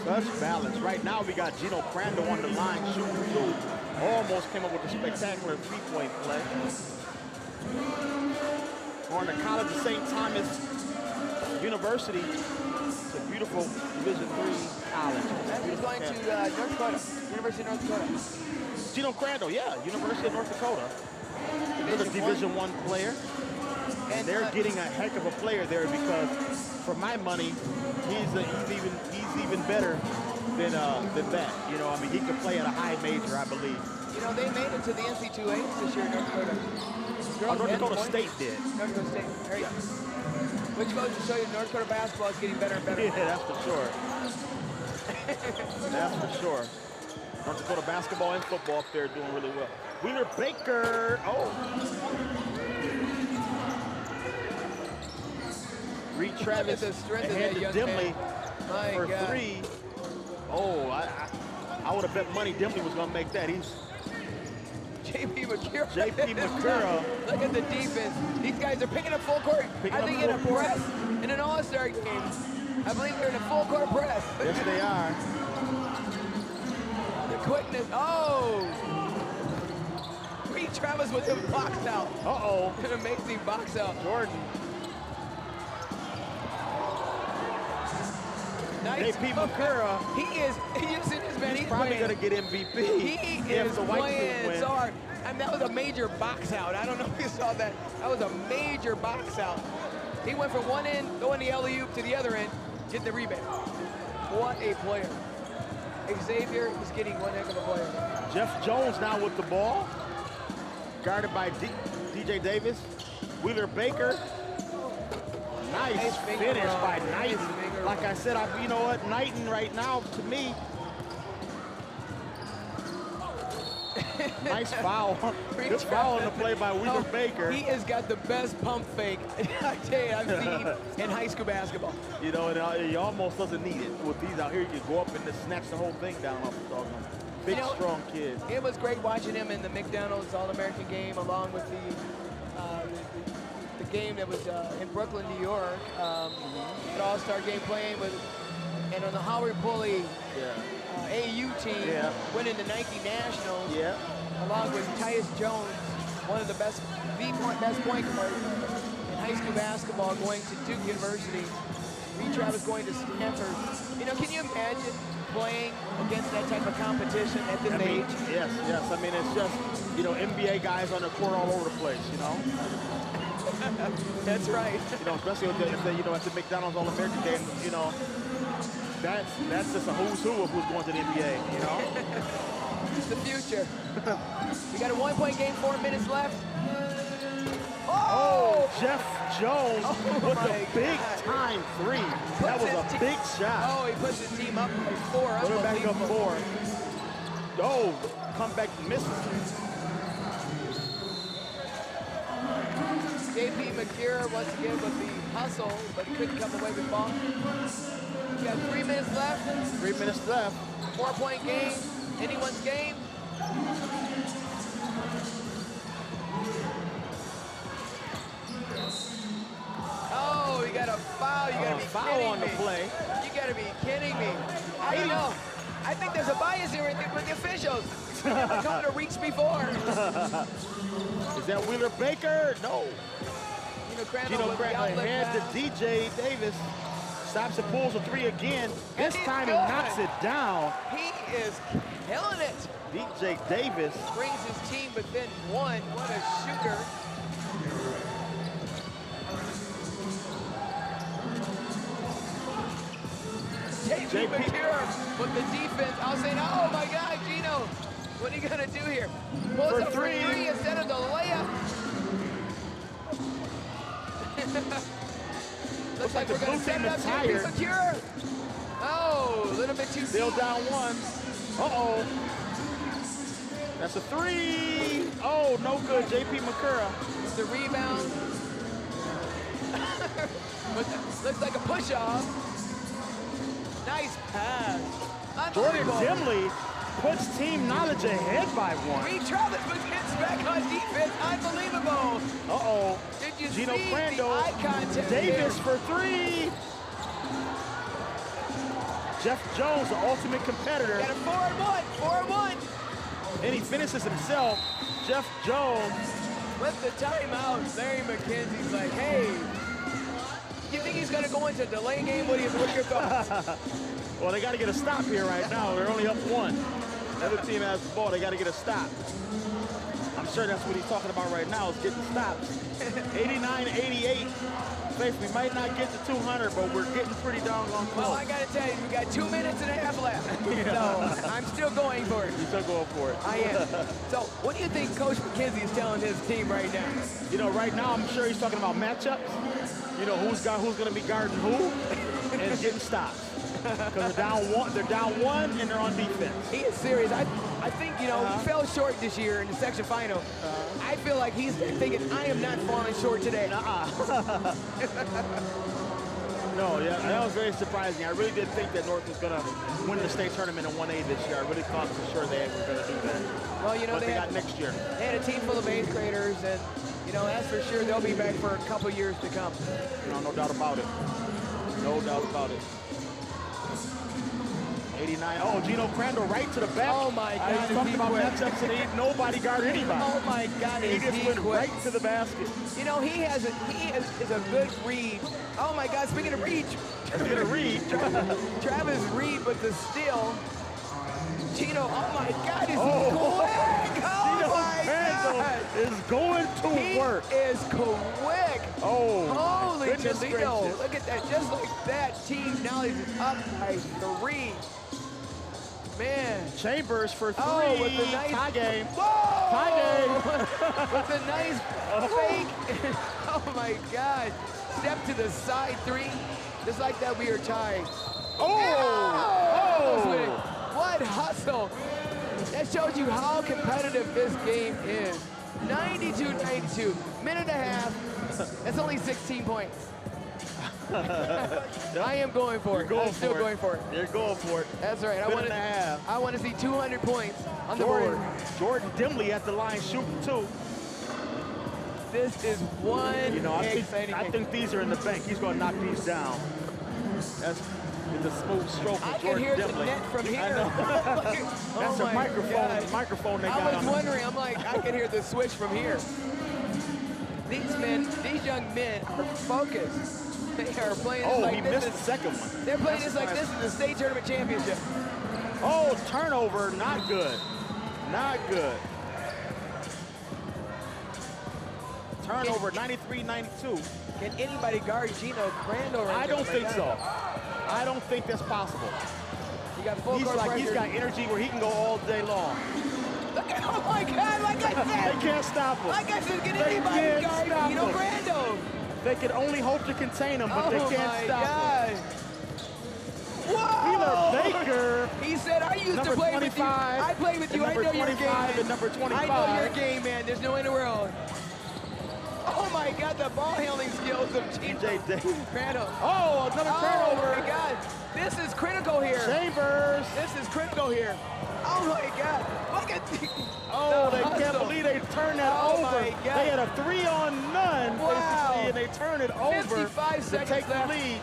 Such balance. Right now, we got Gino Crandall on the line shooting two. Almost came up with a spectacular three-point play. Going to college at the same time as university. It's a beautiful Division III college. He's going to North Dakota, University of North Dakota. Gino Crandall, yeah, University of North Dakota. He's a Division I player. And they're getting a heck of a player there because, for my money, he's even better than that. You know, I mean, he could play at a high major, I believe. You know, they made it to the NC2A this year in North Dakota. North Dakota State did. North Dakota State, there you go. Which goes to show you North Dakota basketball is getting better and better. Yeah, that's for sure. That's for sure. North Dakota basketball and football up there doing really well. Wheeler Baker, Reed Travis ahead to Dimley for three. Oh, I would have bet money Dimley was going to make that. He's J.P. McCura. J.P. McCura. Look at the defense. These guys are picking up full court. I think in a press in an All-Star game. I believe they're in a full court press. Yes, they are. The quickness. Oh! Reed Travis with the box out. Uh-oh. An amazing box out. Jordan. Nice. J.P. McCura. He is, you see this man, he's probably playing. going to get MVP. He is playing so hard. I mean, that was a major box out. I don't know if you saw that. That was a major box out. He went from one end, going the alley-oop to the other end, get the rebound. What a player. Xavier is getting one heck of a player. Jeff Jones now with the ball. Guarded by DJ Davis. Wheeler Baker. Nice finish by Knighton. Like I said, you know what? Knighton right now, to me, nice foul. Good foul on the play by Wheeler Baker. He has got the best pump fake, I tell you, I've seen in high school basketball. You know, he almost doesn't need it. With these out here, you can go up and just snatch the whole thing down off the dog. Big, strong kid. It was great watching him in the McDonald's All-American game, along with the game that was in Brooklyn, New York, an All-Star game playing with, and on the Howard Pulley AU team, winning the Nike Nationals, along with Tyus Jones, one of the best point guards in high school basketball, going to Duke University. Reed Travis going to Stanford. You know, can you imagine playing against that type of competition at this age? Yes. I mean, it's just, you know, NBA guys on the court all over the place, you know? That's right. You know, especially at the McDonald's All-American game, you know, that's just a who's who of who's going to the NBA, you know? It's the future. We got a 1-point game, 4 minutes left. Oh, Jeff Jones with a big-time three. That was a big shot. Oh, he puts his team up by 4. Put it back up 4. Oh, comeback misses. J.P. McCura once again with the hustle, but he couldn't come away with the ball. We got 3 minutes left. 3 minutes left. 4-point game. Anyone's game. Oh, you got a foul. You got to be foul kidding on the me. play. You got to be kidding me. I don't know. I think there's a bias here with the officials. They never come to reach before. Is that Wheeler Baker? No. Gino Crandall ahead to DJ Davis. Stops and pulls a 3 again. This time he knocks it down. He is killing it. DJ Davis brings his team within 1. What a shooter. J.P. McCura with the defense. I was saying, oh my God, Gino, what are you gonna do here? Pulls up for 3 instead of the layup. Looks like the we're going blue to set team it up is here. Be tired. secure. Oh, a little bit too Still deep. down one. Uh-oh. That's a three. Oh, no good. JP McCurra. It's the rebound. Looks like a push-off. Nice pass. Jordan Unbelievable. Dimley puts Team Knowledge ahead by one. Reed Travis gets back on defense. Unbelievable. Uh-oh. Did you Gino see Crandall. the eye contact Davis there? for three. Jeff Jones, the ultimate competitor. Got a 4-1. 4-1. And he finishes himself. Jeff Jones. With the timeout, Larry McKenzie's like, hey, you think he's going to go into a delay game? What are your thoughts? Well, they got to get a stop here right now. They're only up one. The other team has the ball. They got to get a stop. I'm sure that's what he's talking about right now is getting stops. 89-88. Faith, we might not get to 200, but we're getting pretty doggone close. Well, I got to tell you, we got 2 minutes and a half left. So I'm still going for it. You're still going for it. I am. So what do you think Coach McKenzie is telling his team right now? You know, right now I'm sure he's talking about matchups. You know, who's going to be guarding who and getting stops. Because they're down one and they're on defense. He is serious. I think, you know, he fell short this year in the section final. I feel like he's thinking, I am not falling short today. No, yeah, that was very surprising. I really did think that North was going to win the state tournament in 1A this year. I really thought for sure they were going to do that. Well, you know, but they got next year. They had a team full of 8th graders, and, you know, that's for sure they'll be back for a couple years to come. No doubt about it. No doubt about it. 89. Oh, Gino Crandall right to the back. Oh, my God. He's talking about matchups and nobody guarded anybody. Oh, my God. He just went right to the basket. You know, he is a good read. Oh, my God. Speaking of read. Travis Reed with the steal. Gino, oh, my God. Is he quick? Gino Crandall is going to work. He is quick. Oh, holy Toledo. gracious. Look at that. Just like that, Team Knowledge is up by 3. Man. Chambers for 3. Oh, with the nice tie game. Whoa! Tie game. With a nice fake. Oh my God. Step to the side 3. Just like that, we are tied. Oh! What hustle. That shows you how competitive this game is. 92-92. Minute and a half. That's only 16 points. I am going for it. I'm still going for it. You're going for it. That's right. I want to see 200 points on the board. Jordan Dimley at the line shooting 2. This is one exciting I think these are in the bank. He's going to knock these down. That's a smooth stroke from Jordan Dimley. I can hear the net from here. I know. That's a microphone they got I was wondering, I'm like, I can hear the switch from here. These young men are focused. They are playing like he missed the second one. They're playing this like this is the state tournament championship. Oh, turnover, not good. Not good. Turnover, 93-92. Can anybody guard Gino Crandall right I don't now? think so. I don't think that's possible. He got full court pressure. He's got energy where he can go all day long. Look at, oh my God, like I said. They can't stop him. Like I said, can anybody guard Gino Crandall? They can only hope to contain him, but they can't stop him. Whoa! Wheeler Baker. He said, I used to play with you. I played with you. I know your game. And number 25. I know your game, man. There's no way in the world. Oh my God, the ball handling skills of TJ Crandall. Oh, another turnover. Oh my God. This is critical here. Chambers. This is critical here. Oh my God. Look at the they can't believe they turned that over. My God. They had a 3-on-none, basically, and they turned it over 55 to take the lead.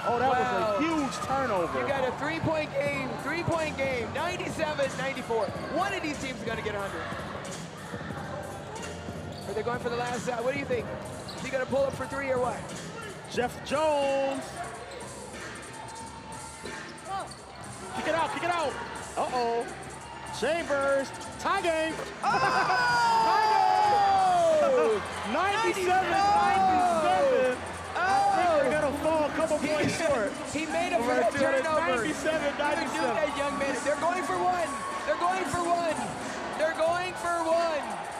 Oh, that was a huge turnover. You got a three-point game, 97-94. One of these teams is going to get 100. Are they going for the last shot? What do you think? Is he going to pull up for 3 or what? Jeff Jones. Kick it out, kick it out. Uh-oh. Chambers, tie game. Oh! 97-97. I think they're going to fall a couple points short. He made up for that turnover. 97-97. Young man. They're going for 1. They're going for 1. They're going for 1.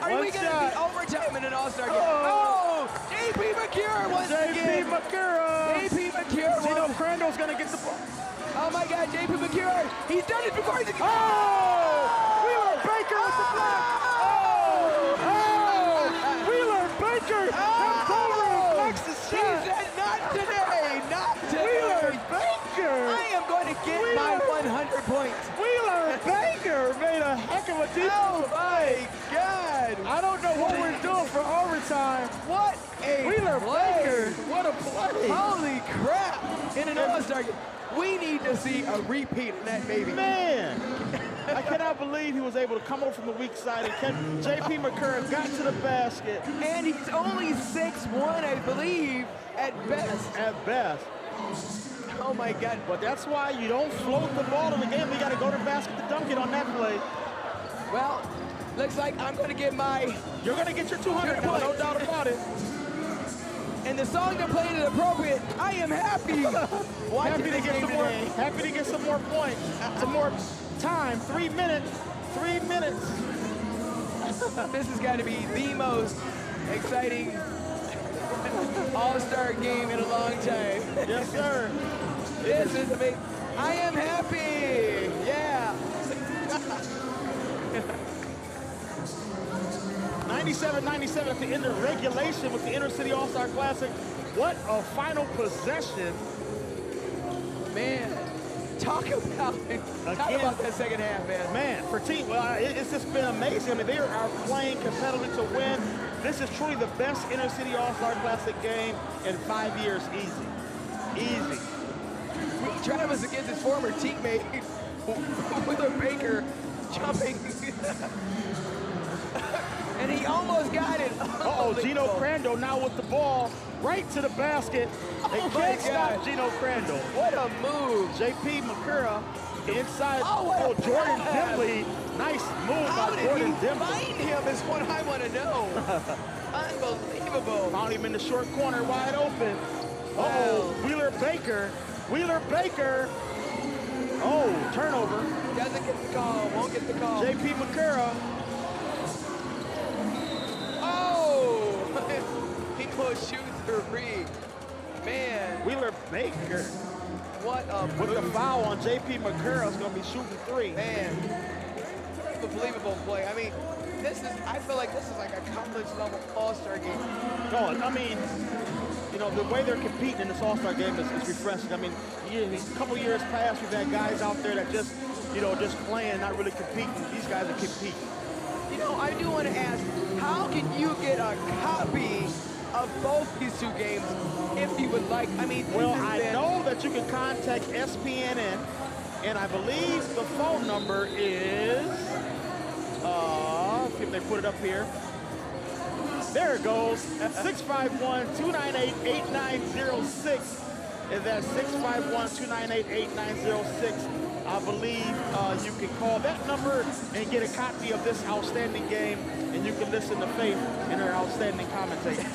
Are we going to be overtime in an all-star game? Oh! J.P. McCure once again. J.P. McCure. J.P. McCure. Gino Crandall's going to get the ball. Oh my God, J.P. McCure. He's done it before. He's Wheeler Baker with the block. Wheeler Baker comes over and blocks the shot. He said, not today, not today. Wheeler Baker. I am going to get my 100 points. Wheeler Baker made a heck of a defense. Oh my God. I don't know what we're doing for overtime. What a Wheeler play. Baker. What a play. Holy crap. In an All-Star game. We need to see a repeat of that, baby. Man, I cannot believe he was able to come over from the weak side and catch J.P. McCurry, got to the basket. And he's only 6'1", I believe, at best. At best. Oh my God. But that's why you don't float the ball in the game. We got to go to the basket to dunk it on that play. Well, looks like I'm going to get my... You're going to get your 200 now, no doubt about it. And the song they're playing is appropriate. I am happy. Happy to get some more. Happy to get some more points, some more time. 3 minutes. 3 minutes. This has got to be the most exciting All-Star game in a long time. Yes, sir. This is amazing. I am happy. Yeah. 97-97 at the end of regulation with the Intercity All-Star Classic. What a final possession. Man, talk about that second half, man. Man, for team, it's just been amazing. I mean, they are playing competitively to win. This is truly the best Intercity All-Star Classic game in 5 years, easy. Easy. Travis against his former teammate, Wheeler Baker, jumping. And he almost got it. Gino Crandall now with the ball right to the basket. They can't stop Gino Crandall. What a move. J.P. McCurry inside. Jordan Dimley. Nice move by Jordan Dimley. How did he find him is what I want to know. Unbelievable. Found him in the short corner wide open. Wheeler Baker. Wheeler Baker. Oh, turnover. Doesn't get the call. Won't get the call. J.P. McCurry. He will shoot three. Man. Wheeler Baker. What a With the foul on J.P. McCurry is going to be shooting three. Man. Unbelievable play. I mean, I feel like this is like a college level All-Star game. No, I mean, you know, the way they're competing in this All-Star game is refreshing. I mean, a couple years past, we've had guys out there that just, just playing, not really competing. These guys are competing. You know, I do want to ask, how can you get a copy of both these two games if you would like? I mean, well, I know that you can contact SPNN, and I believe the phone number is, see if they put it up here. There it goes, 651-298-8906. Is that 651-298-8906? I believe you can call that number and get a copy of this outstanding game, and you can listen to Faith and her outstanding commentating.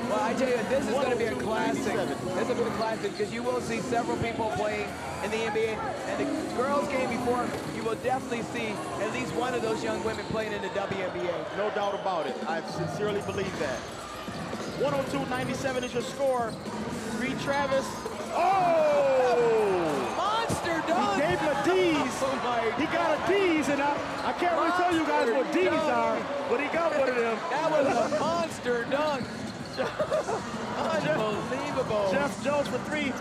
Well, I tell you, this is going to be a classic. This is going to be a classic because you will see several people playing in the NBA. And the girls' game before, you will definitely see at least one of those young women playing in the WNBA. No doubt about it. I sincerely believe that. 102-97 is your score. Reed Travis. Oh! Monster dunk! He gave him a D's. He got a D's, and I can't really tell you guys what D's are, but he got one of them. That was a monster dunk. Unbelievable. Jeff Jones for three.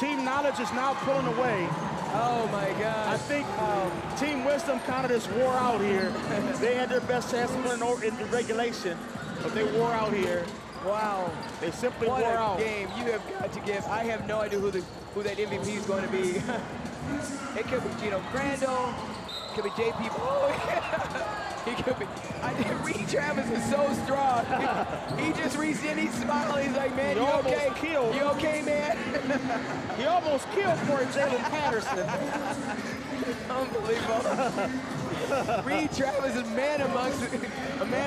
Team Knowledge is now pulling away. Oh my God. I think Team Wisdom kind of just wore out here. They had their best chance to win in the regulation, but they wore out here. Wow. They simply wore out. What a game you have got to give. I have no idea who that MVP is going to be. It could be Gino Crandall. It could be JP. Oh, yeah. He could be. Reed Travis is so strong. He just reached in, he's smiling. He's like, man, you okay? Killed. You okay, man? He almost killed for Jalen Patterson. Unbelievable. Reed Travis is a man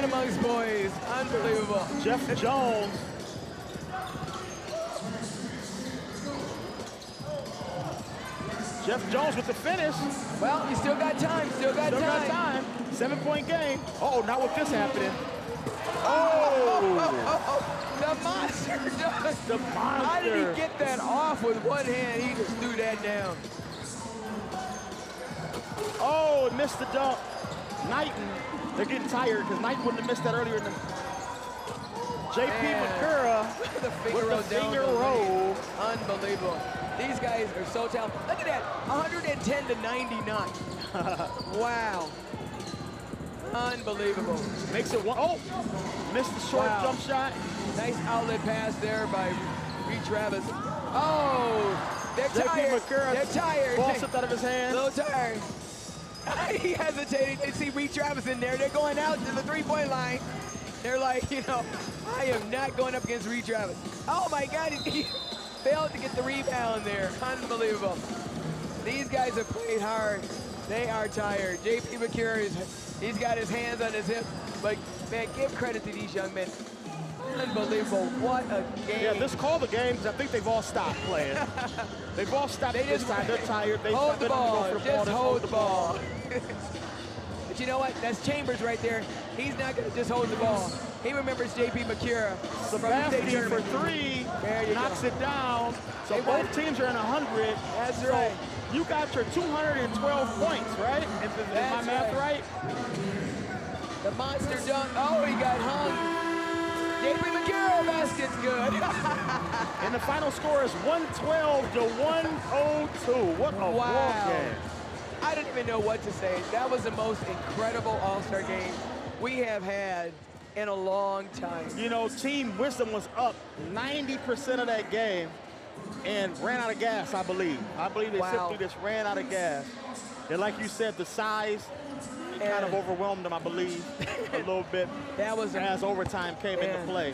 amongst boys. Unbelievable. Jeff Jones. Jeff Jones with the finish. Well, you still got time. Still got time. 7-point game. Oh, not with this happening. The monster does. The monster. How did he get that off with one hand? He just threw that down. Oh, missed the dunk. Knighton, they're getting tired because Knighton wouldn't have missed that earlier in the JP Makura the finger with roll the down finger the lane. roll. Unbelievable. These guys are so talented. Look at that, 110 to 99. Wow. Unbelievable. Makes it one. Oh, missed the short jump shot. Nice outlet pass there by Reed Travis. Oh, they're tired. They're tired. Ball slipped out of his hand. A little tired. He hesitated. They see Reed Travis in there. They're going out to the three-point line. They're like, you know, I am not going up against Reed Travis. Oh my God, he failed to get the rebound there. Unbelievable. These guys have played hard. They are tired. JP Makura, he's got his hands on his hip. But man, give credit to these young men. Unbelievable, what a game. Yeah, this call the game because I think they've all stopped playing. They've all stopped this time. They're tired. They hold the ball, just hold the ball. ball. But you know what? That's Chambers right there. He's not going to just hold the ball. He remembers JP Makura from the state Sebastian tournament. for three, knocks it down. So They both won. teams are in 100. That's So right. you got your 212 points, right? Is my That's math right? The monster dunk. Oh, he got hung. JP Makura basket's good. And the final score is 112 to 102. What a ball game. I don't even know what to say. That was the most incredible All-Star game we have had in a long time. You know, Team Wisdom was up 90% of that game and ran out of gas, I believe. I believe they simply just ran out of gas. And like you said, the size kind of overwhelmed them, I believe, a little bit. That was as overtime came into play.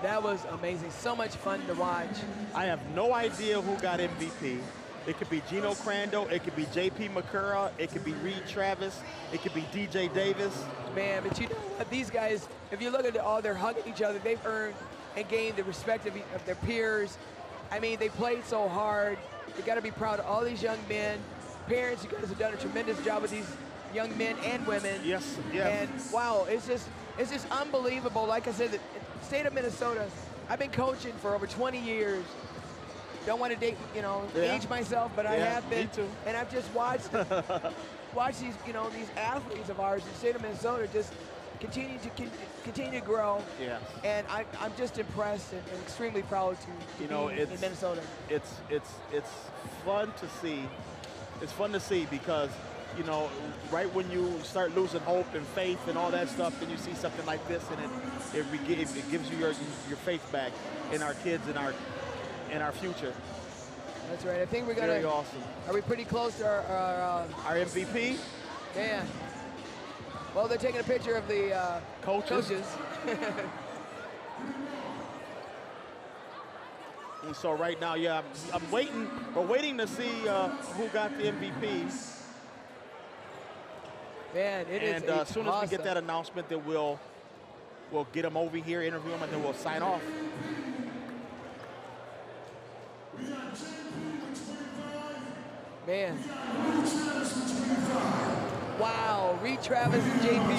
That was amazing. So much fun to watch. I have no idea who got MVP. It could be Gino Crandall, it could be JP Makura, it could be Reed Travis, it could be DJ Davis. Man, but you know what? These guys, if you look at all, they're hugging each other. They've earned and gained the respect of their peers. I mean, they played so hard. You got to be proud of all these young men. Parents, you guys have done a tremendous job with these young men and women. Yes, yes. And wow, it's just unbelievable. Like I said, the state of Minnesota, I've been coaching for over 20 years. Don't want to age myself, but I have been. Me too. And I've just watched these, these athletes of ours in the state of Minnesota just continue to grow. Yeah. And I'm just impressed and extremely proud to be in Minnesota. It's fun to see. It's fun to see because, right when you start losing hope and faith and all that stuff, then you see something like this, and it gives you your faith back in our kids and our future. That's right. I think we're gonna. Very awesome. Are we pretty close to our MVP? Yeah. Well, they're taking a picture of the coaches. And so right now, I'm waiting. We're waiting to see who got the MVP. Man, it is. And as soon as we get that announcement, then we'll get them over here, interview them, and then we'll sign off. Man. Wow, Reed Travis and JP.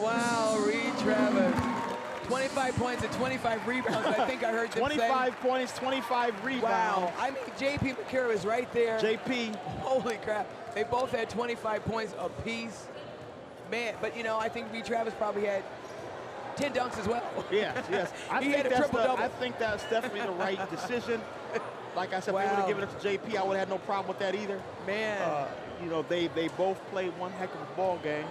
Wow, Reed Travis. 25 points and 25 rebounds. I think I heard them 25 points, 25 rebounds. Wow. I mean, JP Makura was right there. JP. Holy crap. They both had 25 points apiece. Man, but I think Reed Travis probably had 10 dunks as well. Yes, yes. He had a triple-double. I think that's definitely the right decision. Like I said, if they would have given it to JP, I would have had no problem with that either. Man. They both played one heck of a ball game.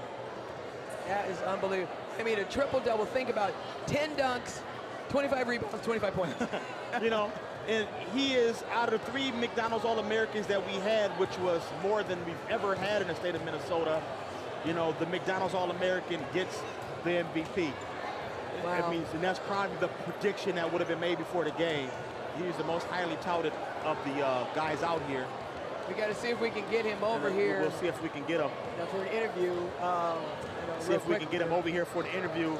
That is unbelievable. I mean, a triple-double. Think about it. 10 dunks, 25 rebounds, 25 points. And he is out of 3 McDonald's All-Americans that we had, which was more than we've ever had in the state of Minnesota. The McDonald's All-American gets the MVP. Wow. That means, and that's probably the prediction that would have been made before the game. He's the most highly touted of the guys out here. We got to see if we can get him over here. We'll see if we can get him. For an interview. See if we can get him over here for the interview.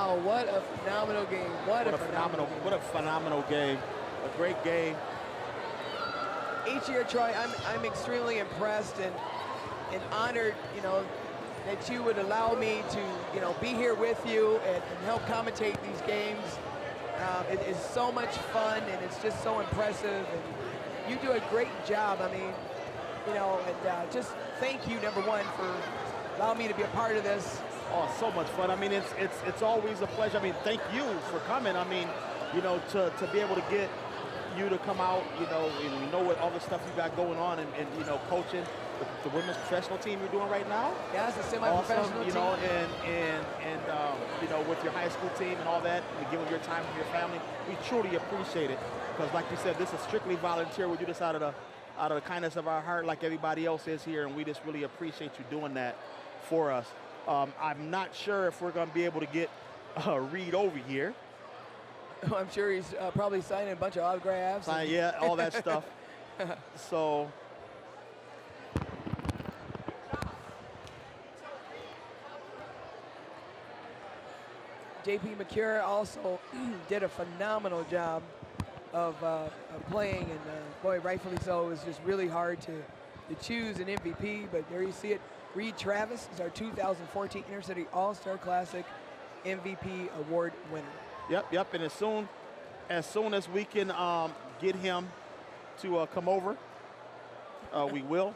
Wow, what a phenomenal game. What a phenomenal game. A great game. Each year, Troy, I'm extremely impressed and honored, you know, that you would allow me to, you know, be here with you and help commentate these games. It is so much fun, and it's just so impressive, and you do a great job. I mean, you know, and just thank you, number one, for allowing me to be a part of this. Oh, so much fun. I mean, it's always a pleasure. I mean, thank you for coming. I mean, you know, to be able to get you to come out, you know, and you know what all the stuff you got going on, and you know, coaching the women's professional team you're doing right now. Yeah, it's a semi-professional awesome, you team. know, and you know, with your high school team and all that, and giving your time to your family, we truly appreciate it. Because, like you said, this is strictly volunteer. We do this out of the kindness of our heart, like everybody else is here, and we just really appreciate you doing that for us. I'm not sure if we're going to be able to get Reed over here. I'm sure he's probably signing a bunch of autographs. Yeah, all that stuff. So. JP McCure also did a phenomenal job of playing, and boy, rightfully so. It was just really hard to choose an MVP, but there you see it. Reed Travis is our 2014 Intercity All-Star Classic MVP award winner. Yep, and as soon as we can get him to come over, we will.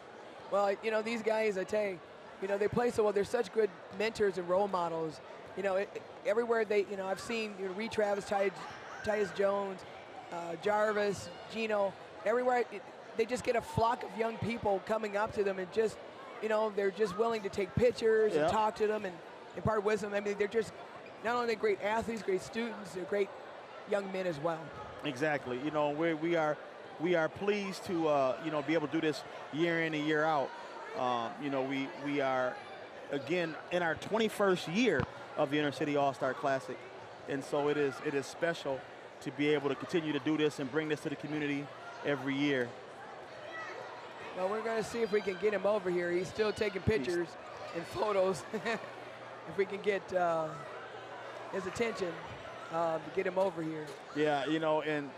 Well, you know, these guys, I tell you, you know, they play so well. They're such good mentors and role models. You know, everywhere they, you know, I've seen, you know, Reed Travis, Tyus Jones, Jarvis, Gino, everywhere they just get a flock of young people coming up to them and just, you know, they're just willing to take pictures and talk to them and impart wisdom. I mean, they're just not only great athletes, great students, they're great young men as well. Exactly. You know, we are pleased to you know, be able to do this year in and year out. You know, we are again in our 21st year of the Intercity All-Star Classic, and so it is special to be able to continue to do this and bring this to the community every year. Well, we're going to see if we can get him over here. He's still taking pictures and photos. If we can get his attention to get him over here. Yeah, you know, and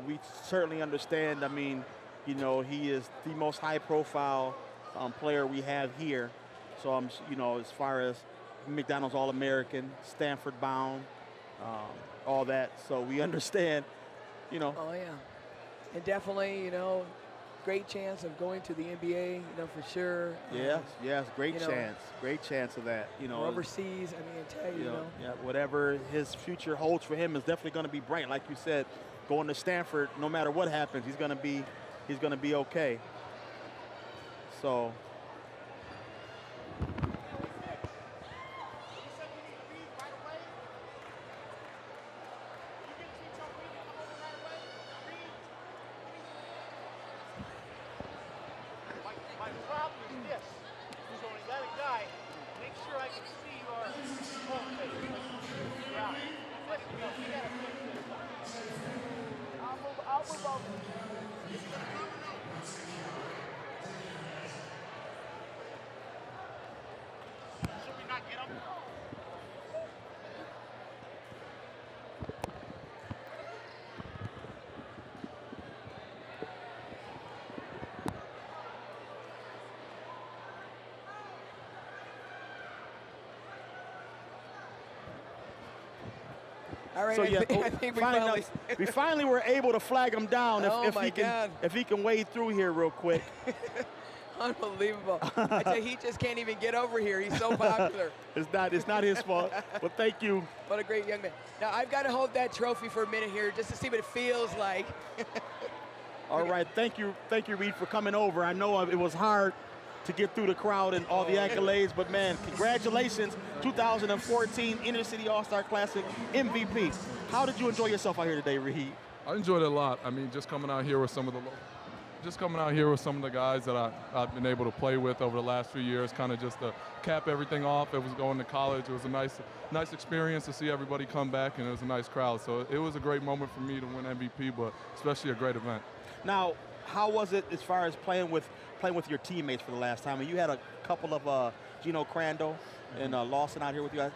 we certainly understand. I mean, you know, he is the most high-profile player we have here. So you know, as far as McDonald's All-American, Stanford bound, all that. So we understand, you know. Oh yeah, and definitely, you know, great chance of going to the NBA, you know, for sure. Yes, great chance of that. You know, overseas. I mean, I tell you, you know. Yeah, whatever his future holds for him is definitely going to be bright. Like you said, going to Stanford, no matter what happens, he's going to be okay. So. All right, so yeah, I think we finally were able to flag him down. Oh my God. If he can wade through here real quick. Unbelievable. I tell you, he just can't even get over here. He's so popular. It's not his fault. But thank you. What a great young man. Now I've got to hold that trophy for a minute here just to see what it feels like. All right, thank you, Reed, for coming over. I know it was hard to get through the crowd and all the accolades, but man, congratulations, 2014 Intercity All-Star Classic MVP. How did you enjoy yourself out here today, Reed? I enjoyed it a lot. I mean, just coming out here with some of the guys that I've been able to play with over the last few years, kind of just to cap everything off. It was going to college. It was a nice experience to see everybody come back, and it was a nice crowd. So it was a great moment for me to win MVP, but especially a great event. Now, how was it as far as playing with your teammates for the last time? And you had a couple of Gino Crandall and Lawson out here with you guys.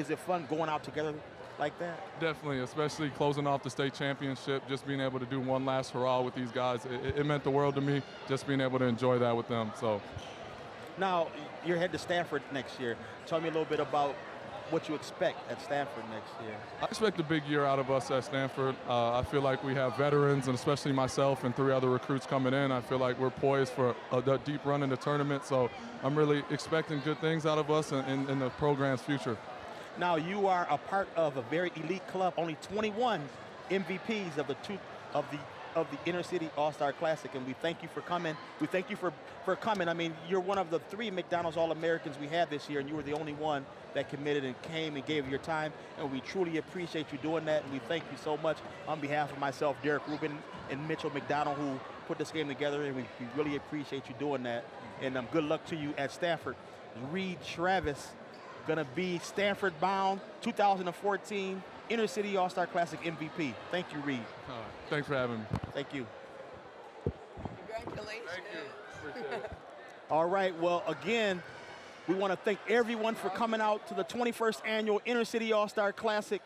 is it fun going out together like that? Definitely, especially closing off the state championship, just being able to do one last hurrah with these guys. It meant the world to me, just being able to enjoy that with them. So, now, you're headed to Stanford next year. Tell me a little bit about what you expect at Stanford next year. I expect a big year out of us at Stanford. I feel like we have veterans, and especially myself and 3 other recruits coming in. I feel like we're poised for a deep run in the tournament, so I'm really expecting good things out of us in the program's future. Now, you are a part of a very elite club, only 21 MVPs of the Inner City All-Star Classic, and we thank you for coming. We thank you for coming. I mean, you're one of the 3 McDonald's All-Americans we had this year, and you were the only one that committed and came and gave your time, and we truly appreciate you doing that, and we thank you so much on behalf of myself, Derek Reuben, and Mitchell McDonald, who put this game together, and we really appreciate you doing that, and good luck to you at Stanford. Reed Travis, gonna be Stanford-bound 2014 Inner City All-Star Classic MVP. Thank you, Reed. Thanks for having me. Thank you. Congratulations. Thank you. Appreciate it. All right, well, again, we want to thank everyone for coming out to the 21st Annual Inner City All-Star Classic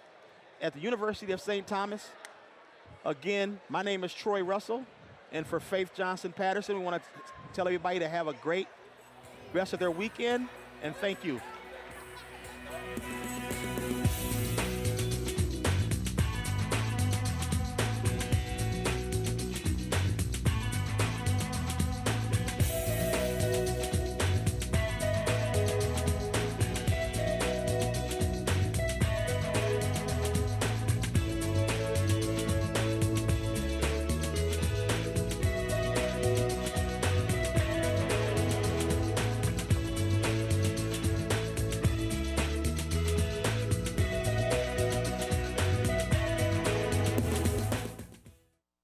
at the University of St. Thomas. Again, my name is Troy Russell, and for Faith Johnson-Patterson, we want to tell everybody to have a great rest of their weekend, and thank you.